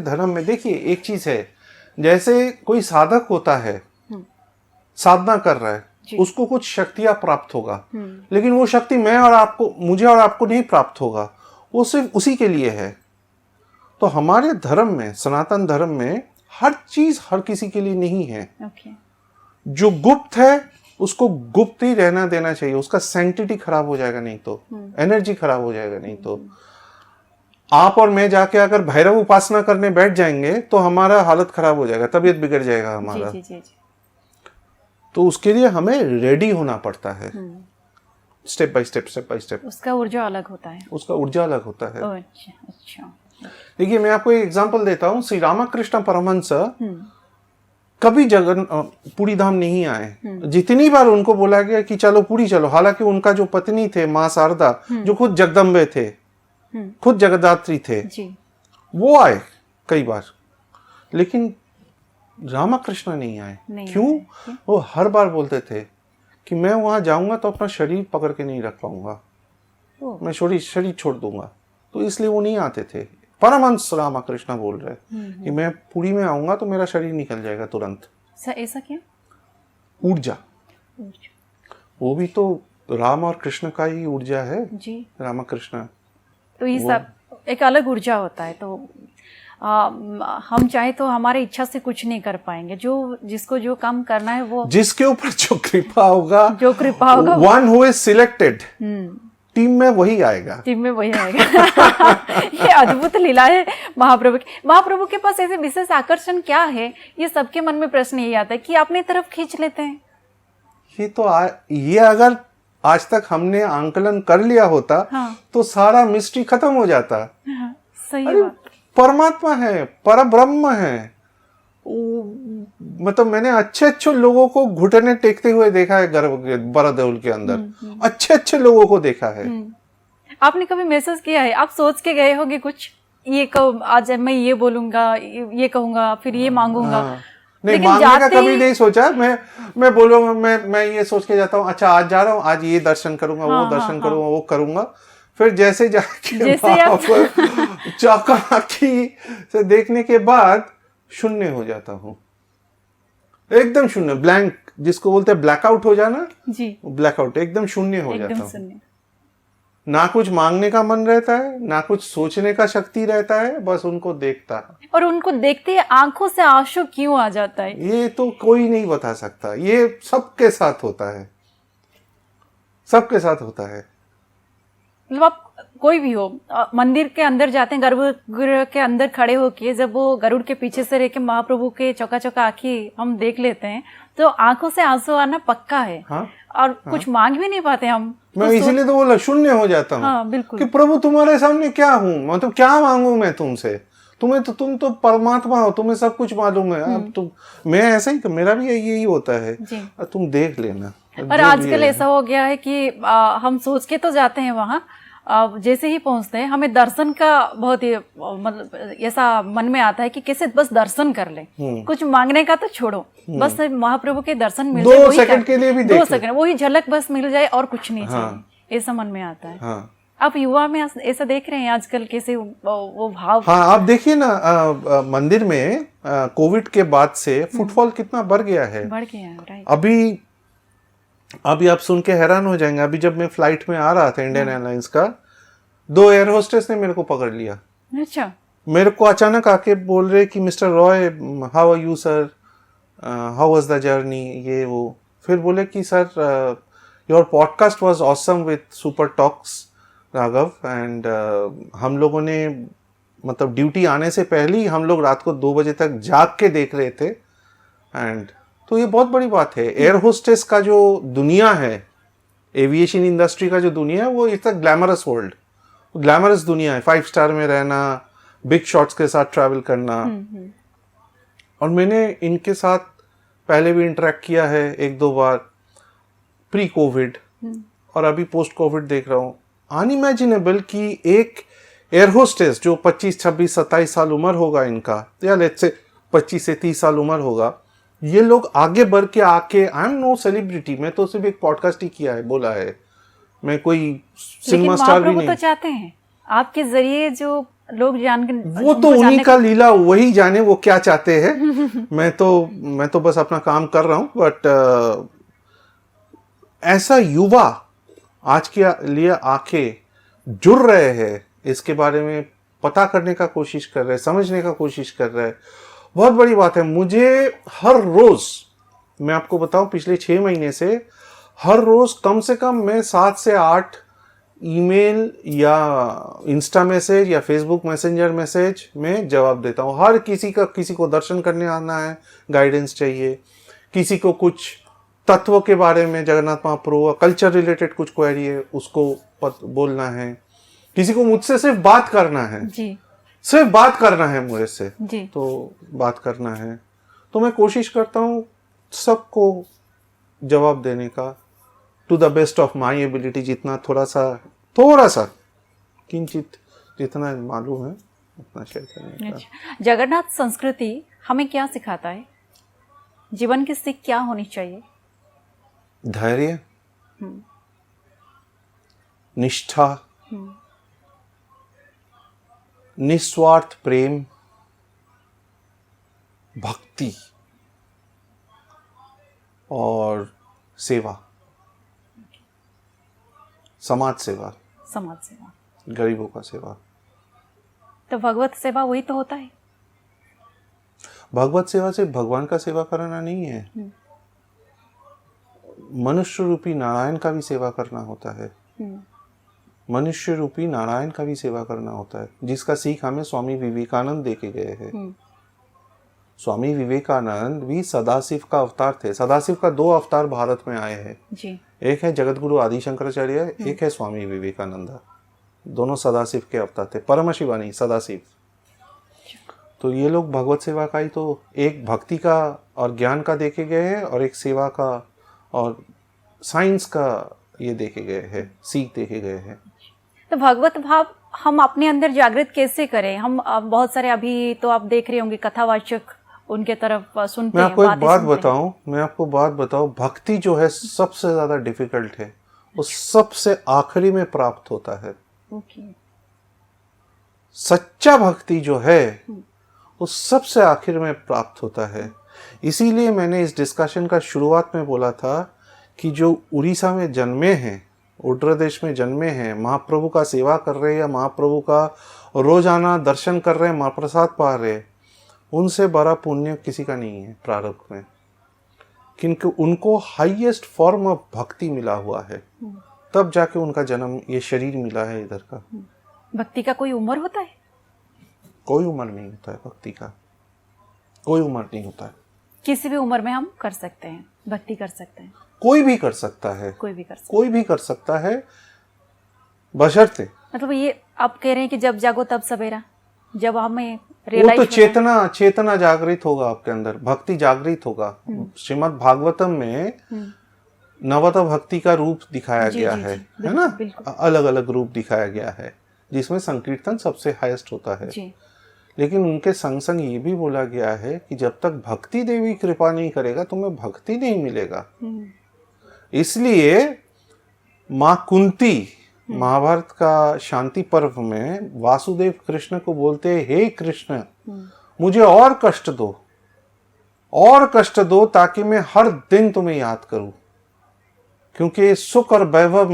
धर्म में देखिए एक चीज है, जैसे कोई साधक होता है, साधना कर रहा है, उसको कुछ शक्तियां प्राप्त होगा, लेकिन वो शक्ति मुझे और आपको नहीं प्राप्त होगा, वो सिर्फ उसी के लिए है. तो हमारे धर्म में, सनातन धर्म में हर चीज हर किसी के लिए नहीं है. जो गुप्त है उसको गुप्त ही रहना देना चाहिए. उसका सैंक्टिटी खराब हो जाएगा नहीं तो, एनर्जी खराब हो जाएगा नहीं तो. आप और मैं जाके अगर भैरव उपासना करने बैठ जाएंगे तो हमारा हालत खराब हो जाएगा, तबीयत बिगड़ जाएगा हमारा. जी. तो उसके लिए हमें रेडी होना पड़ता है, स्टेप बाय स्टेप. उसका ऊर्जा अलग होता है. अच्छा. देखिए मैं आपको एक एग्जांपल देता हूँ. श्री रामकृष्ण परमहंस कभी पुरी धाम नहीं आए. जितनी बार उनको बोला गया कि चलो पुरी चलो, हालांकि उनका जो पत्नी थे माँ शारदा, जो खुद जगदम्बे थे, खुद जगदात्री थे, वो आए कई बार, लेकिन रामकृष्ण नहीं आए. क्यों? वो हर बार बोलते थे कि मैं वहां जाऊंगा तो अपना शरीर पकड़ के नहीं रख पाऊंगा, मैं शरीर छोड़ दूंगा. तो इसलिए वो नहीं आते थे. परमहंस रामकृष्ण बोल रहे कि मैं पुरी में आऊंगा तो मेरा शरीर निकल जाएगा तुरंत. ऐसा क्यों? ऊर्जा. वो भी तो राम और कृष्ण का ही ऊर्जा है जी, रामकृष्ण. तो ये सब एक अलग ऊर्जा होता है. तो हम चाहे तो हमारे इच्छा से कुछ नहीं कर पाएंगे. जिसको जो काम करना है वो, जिसके ऊपर जो कृपा होगा one who is selected, team में वही आएगा. ये अद्भुत लीला है महाप्रभु के पास ऐसे विशेष आकर्षण क्या है? ये सबके मन में प्रश्न यही आता है कि अपनी तरफ खींच लेते हैं. ये अगर आज तक हमने आंकलन कर लिया होता, तो सारा मिस्ट्री खत्म हो जाता. सही बात. परमात्मा है, परब्रह्म है. मतलब मैंने अच्छे लोगों को घुटने टेकते हुए देखा है बरदेउल के अंदर. अच्छे लोगों को देखा है. आपने कभी महसूस किया है, आप सोच के गए होंगे कुछ, ये आज मैं ये बोलूंगा, ये कहूंगा, फिर ये मांगूंगा? नहीं, मांगने का कभी नहीं सोचा. मैं बोलूंगा, मैं ये सोच के जाता हूँ, अच्छा आज जा रहा हूँ, आज ये दर्शन करूंगा, वो दर्शन करूंगा, वो करूंगा. फिर जैसे जाके चौकाकी से देखने के बाद शून्य हो जाता हूँ, एकदम शून्य, ब्लैंक, जिसको बोलते हैं ब्लैकआउट हो जाना जी. ब्लैकआउट, एकदम शून्य हो जाता हूँ. ना कुछ मांगने का मन रहता है, ना कुछ सोचने का शक्ति रहता है, बस उनको देखता है. और उनको देखते ही आंखों से आंसू क्यों आ जाता है, ये तो कोई नहीं बता सकता. ये सबके साथ होता है, सबके साथ होता है. मतलब आप कोई भी हो, मंदिर के अंदर जाते हैं, गर्भगृह के अंदर खड़े होके जब वो गरुड़ के पीछे से रह के महाप्रभु के चौका आंखें हम देख लेते हैं, तो आंखों से आंसू आना पक्का है. और कुछ मांग भी नहीं पाते हम. मैं इसीलिए तो बोला शून्य हो जाता हूँ. बिल्कुल. कि प्रभु तुम्हारे सामने क्या हूँ, मतलब क्या मांगू मैं तुमसे? तुम तो परमात्मा हो, तुम्हें सब कुछ मालूम है. अब मैं ऐसा ही, मेरा भी यही होता है, तुम देख लेना. और आजकल ऐसा हो गया है कि हम सोच के तो जाते हैं वहाँ, जैसे ही पहुंचते हैं हमें दर्शन का बहुत ही मतलब ऐसा मन में आता है कि कैसे बस दर्शन कर ले, कुछ मांगने का तो छोड़ो, बस महाप्रभु के दर्शन मिल जाए, 2 सेकंड के लिए भी 2 सेकंड वही झलक बस मिल जाए और कुछ नहीं चाहिए, ऐसा मन में आता है. आप युवा में ऐसा देख रहे हैं आजकल कैसे वो भाव? हाँ, आप देखिए ना, मंदिर में कोविड के बाद से फुटफॉल कितना बढ़ गया है। बढ़ गया है, राइट। अभी आप सुन के हैरान हो जाएंगे। अभी जब मैं फ्लाइट में आ रहा था इंडियन एयरलाइंस का, 2 एयर होस्टेस ने मेरे को पकड़ लिया। अच्छा। मेरे को अचानक आके बोल रहे कि mister Roy, how are you sir, how was the journey, ये वो। फिर बोले कि sir, your podcast was awesome with super talks Raghav, and हम लोगों ने मतलब ड्यूटी आने से पहले ही हम लोग रात को 2 बजे तक जाग के देख रहे थे। एंड तो ये बहुत बड़ी बात है। एयर होस्टेस का जो दुनिया है, एविएशन इंडस्ट्री का जो दुनिया है, वो it's a glamorous world, glamorous दुनिया है। 5 स्टार में रहना, बिग शॉट्स के साथ ट्रैवल करना। और मैंने इनके साथ पहले भी इंटरेक्ट किया है 1-2 बार, प्री कोविड और अभी पोस्ट कोविड देख रहा हूँ। अनइमेजिनेबल कि एक एयर होस्टेस जो 25, 26, 27 साल उम्र होगा इनका, या लेट्स से 25 से 30 साल उम्र होगा, ये लोग आगे बढ़ के आके, आई एम नो सेलिब्रिटी, मैं तो सिर्फ एक पॉडकास्ट ही किया है, बोला है, मैं कोई सिनेमा स्टार भी नहीं। तो चाहते हैं आपके जरिए जो लोग जान, वो तो उन्हीं का लीला, वही जाने वो क्या चाहते हैं। मैं तो बस अपना काम कर रहा हूं। बट ऐसा युवा आज के लिए आके जुड़ रहे हैं, इसके बारे में पता करने का कोशिश कर रहे हैं, समझने का कोशिश कर रहे हैं, बहुत बड़ी बात है। मुझे हर रोज, मैं आपको बताऊं, पिछले 6 महीने से हर रोज कम से कम मैं 7 से 8 ईमेल या इंस्टा मैसेज या फेसबुक मैसेंजर मैसेज में जवाब देता हूँ। हर किसी को दर्शन करने आना है, गाइडेंस चाहिए, किसी को कुछ तत्व के बारे में, जगन्नाथ महाप्रभु कल्चर रिलेटेड कुछ क्वेरी है, उसको बोलना है, किसी को मुझसे सिर्फ बात करना है जी, सिर्फ बात करना है मुझे से जी, तो बात करना है। तो मैं कोशिश करता हूँ सबको जवाब देने का, to the best of my ability, जितना थोड़ा सा किंचित जितना मालूम है उतना शेयर करने का। जगन्नाथ संस्कृति हमें क्या सिखाता है? जीवन की सीख क्या होनी चाहिए? धैर्य, निष्ठा, निस्वार्थ प्रेम, भक्ति और सेवा, समाज सेवा, गरीबों का सेवा। तो भगवत सेवा वही तो होता है। भगवत सेवा से भगवान का सेवा करना नहीं है, मनुष्य रूपी नारायण का भी सेवा करना होता है। मनुष्य रूपी नारायण का भी सेवा करना होता है, जिसका सीख हमें स्वामी विवेकानंद देके गए हैं। स्वामी विवेकानंद भी सदाशिव का अवतार थे। सदाशिव का 2 अवतार भारत में आए हैं जी। एक है जगत गुरु आदि शंकराचार्य, एक है स्वामी विवेकानंद। दोनों सदाशिव के अवतार थे, परम शिवा नहीं, सदाशिव। तो ये लोग भगवत सेवा का ही तो, एक भक्ति का और ज्ञान का देके गए हैं, और एक सेवा का और साइंस का ये देखे गए हैं, सीख देखे गए हैं। तो भगवत भाव हम अपने अंदर जागृत कैसे करें? हम बहुत सारे अभी तो आप देख रहे होंगे कथावाचक उनके तरफ सुनते हैं। मैं आपको एक बात बताऊं, भक्ति जो है सबसे ज्यादा डिफिकल्ट है, वो सबसे आखिरी में प्राप्त होता है। सच्चा भक्ति जो है वो सबसे आखिर में प्राप्त होता है। इसीलिए मैंने इस डिस्कशन का शुरुआत में बोला था कि जो उड़ीसा में जन्मे हैं, उत्तर प्रदेश में जन्मे हैं, महाप्रभु का सेवा कर रहे हैं या महाप्रभु का रोजाना दर्शन कर रहे हैं, महाप्रसाद पा रहे हैं, उनसे बड़ा पुण्य किसी का नहीं है प्रारब्ध में, क्योंकि उनको हाईएस्ट फॉर्म ऑफ भक्ति मिला हुआ है, तब जाके उनका जन्म, ये शरीर मिला है इधर का। भक्ति का कोई उम्र होता है? कोई उम्र नहीं होता है भक्ति का, कोई उम्र नहीं होता है। किसी भी उम्र में हम कर सकते हैं, भक्ति कर सकते हैं। कोई भी कर सकता है, कोई भी कर सकता है, बशर्ते, मतलब ये आप कह रहे हैं कि जब जागो तब सवेरा, जब हमें वो तो चेतना जागृत होगा आपके अंदर, भक्ति जागृत होगा। श्रीमद् भागवतम में नवता भक्ति का रूप दिखाया गया है ना, अलग अलग रूप दिखाया गया है, जिसमें संकीर्तन सबसे हाईएस्ट होता है। लेकिन उनके संग संग ये भी बोला गया है कि जब तक भक्ति देवी कृपा नहीं करेगा तुम्हें भक्ति नहीं मिलेगा। इसलिए माँ कुंती महाभारत का शांति पर्व में वासुदेव कृष्ण को बोलते हैं, हे कृष्ण मुझे और कष्ट दो ताकि मैं हर दिन तुम्हें याद करूं, क्योंकि सुख और वैभव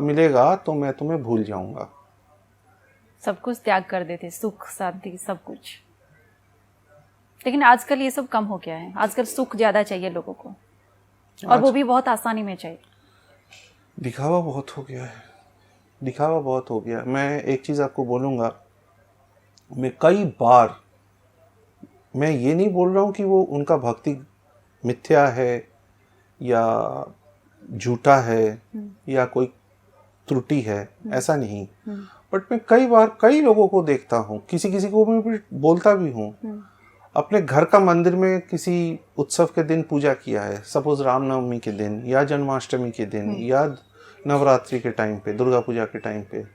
मिलेगा तो मैं तुम्हें भूल जाऊंगा। सब कुछ त्याग कर देते, सुख शांति सब कुछ। लेकिन आजकल ये सब कम हो गया है, आजकल सुख ज्यादा चाहिए लोगों को, और वो भी बहुत आसानी में चाहिए। दिखावा बहुत हो गया है, दिखावा बहुत हो गया। मैं एक चीज आपको बोलूंगा, मैं कई बार, मैं ये नहीं बोल रहा हूं कि वो उनका भक्ति मिथ्या है या झूठा है या कोई त्रुटि है, ऐसा नहीं। बट मैं कई बार कई लोगों को देखता हूँ, किसी को मैं बोलता भी हूँ, अपने घर का मंदिर में किसी उत्सव के दिन पूजा किया है, सपोज रामनवमी के दिन या जन्माष्टमी के दिन या नवरात्रि के टाइम पे, दुर्गा पूजा के टाइम पे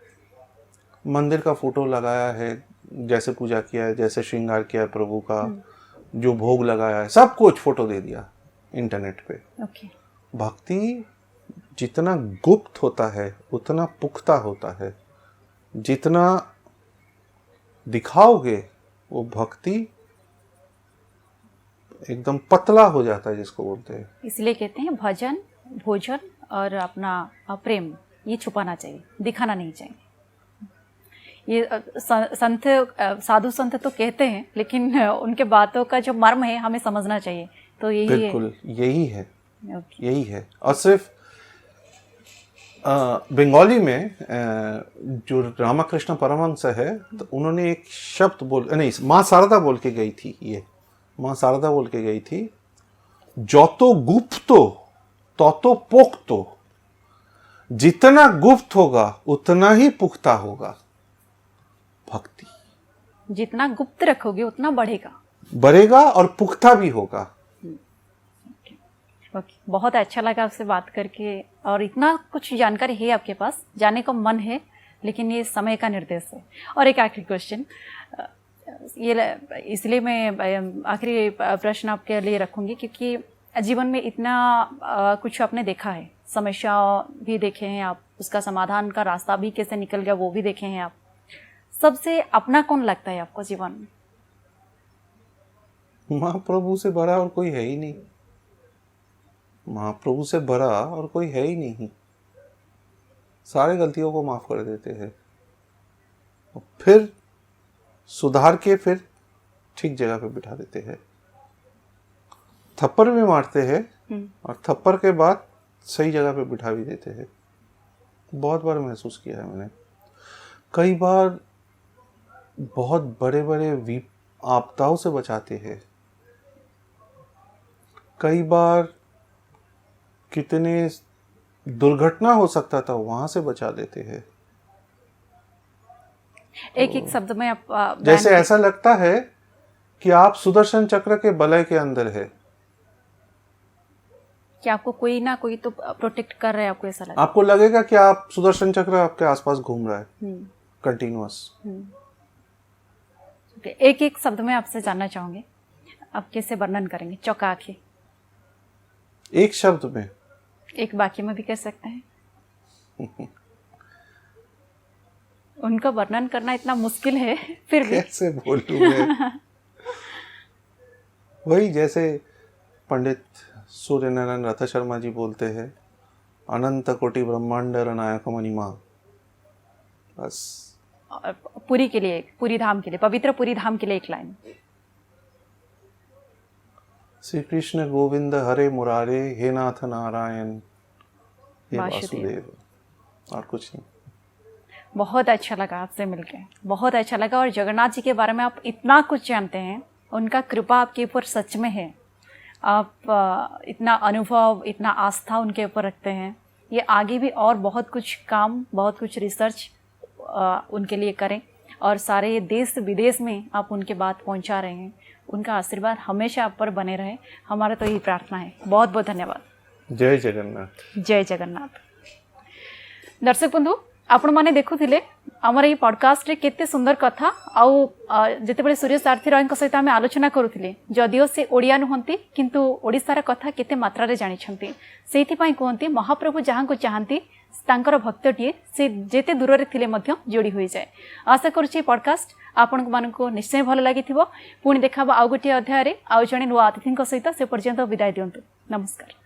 मंदिर का फोटो लगाया है, जैसे पूजा किया है, जैसे श्रृंगार किया है प्रभु का, जो भोग लगाया है, सब कुछ फोटो दे दिया इंटरनेट पे। भक्ति जितना गुप्त होता है उतना पुख्ता होता है, जितना दिखाओगे वो भक्ति एकदम पतला हो जाता है, जिसको बोलते हैं। इसलिए कहते हैं भजन, भोजन और अपना प्रेम ये छुपाना चाहिए, दिखाना नहीं चाहिए। ये संत, साधु संत तो कहते हैं, लेकिन उनके बातों का जो मर्म है हमें समझना चाहिए। तो यही बिल्कुल यही है, यही है। और सिर्फ बंगाली में जो रामकृष्ण परमहंस है, तो उन्होंने एक शब्द नहीं, माँ शारदा बोल के गई थी, ये माँ शारदा बोल के गई थी, जतो गुप्तो ततो पोक्तो, जितना गुप्त होगा उतना ही पुख्ता होगा भक्ति। जितना गुप्त रखोगे उतना बढ़ेगा और पुख्ता भी होगा। बहुत अच्छा लगा आपसे बात करके, और इतना कुछ जानकारी है आपके पास, जाने को मन है, लेकिन ये समय का निर्देश है। और एक आखिरी क्वेश्चन, ये इसलिए मैं आखिरी प्रश्न आपके लिए रखूंगी, क्योंकि जीवन में इतना कुछ आपने देखा है, समस्या भी देखे हैं आप, उसका समाधान का रास्ता भी कैसे निकल गया वो भी देखे हैं आप। सबसे अपना कौन लगता है आपको जीवन में? महाप्रभु से बड़ा और कोई है ही नहीं, महाप्रभु से बड़ा और कोई है ही नहीं। सारे गलतियों को माफ कर देते हैं, फिर सुधार के फिर ठीक जगह पे बिठा देते हैं। थप्पड़ भी मारते हैं और थप्पड़ के बाद सही जगह पे बिठा भी देते हैं। बहुत बार महसूस किया है मैंने। कई बार बहुत बड़े बड़े आपदाओं से बचाते हैं, कई बार कितने दुर्घटना हो सकता था वहां से बचा देते हैं। एक शब्द में आप जैसे ऐसा लगता है कि आप सुदर्शन चक्र के वलय के अंदर है, कि आपको कोई ना कोई तो प्रोटेक्ट कर रहा है, आपको ऐसा लगेगा। आपको लगेगा कि आप सुदर्शन चक्र आपके आसपास घूम रहा है कंटिन्यूअस। एक शब्द में आपसे जानना चाहूंगी, आप कैसे वर्णन करेंगे चौका के? एक शब्द में? एक वाक्य में भी कह सकते हैं। उनका वर्णन करना इतना मुश्किल है, फिर भी कैसे बोलूं मैं? वही जैसे पंडित सूर्य नारायण रथ शर्मा जी बोलते हैं, अनंत कोटि ब्रह्मांड नायक मणिमा। बस पुरी के लिए, पुरी धाम के लिए, पवित्र पुरी धाम के लिए एक लाइन। श्री कृष्ण गोविंद हरे मुरारे, हे नाथ नारायण, हे वासुदेव। और कुछ नहीं। बहुत अच्छा लगा आपसे मिलकर, बहुत अच्छा लगा। और जगन्नाथ जी के बारे में आप इतना कुछ जानते हैं, उनका कृपा आपके ऊपर सच में है। आप इतना अनुभव, इतना आस्था उनके ऊपर रखते हैं। ये आगे भी और बहुत कुछ काम, बहुत कुछ रिसर्च उनके लिए करें, और सारे देश विदेश में आप उनके बात पहुंचा रहे हैं। उनका आशीर्वाद हमेशा आप पर बने रहे, हमारा तो यही प्रार्थना है। बहुत बहुत धन्यवाद। जय जगन्नाथ। जय जगन्नाथ। दर्शक बंधु, आपण माने देखुथिले आमर ये पॉडकास्ट रे केते सुंदर कथा आउ जेतेबेले सूर्य सारथी रॉय सहित आम आलोचना करुथिले, जदिओ से ओडिया नुहंती किंतु ओडिसार कथा केते मात्रा रे जानिछंती। सेहिथि पई कहंती महाप्रभु जहां को चाहंती तांकर भक्तटीए से जेते दूर रे थिले मध्य जोड़ी होई जाए। आशा करूची पॉडकास्ट आपन मानको निश्चय भल लागिथिबो। पुणी देखाबो आउ गोटे अध्याय रे आउ जणे नुआ अतिथिंक सहित। से पर्यंत विदाय दियंतु। नमस्कार।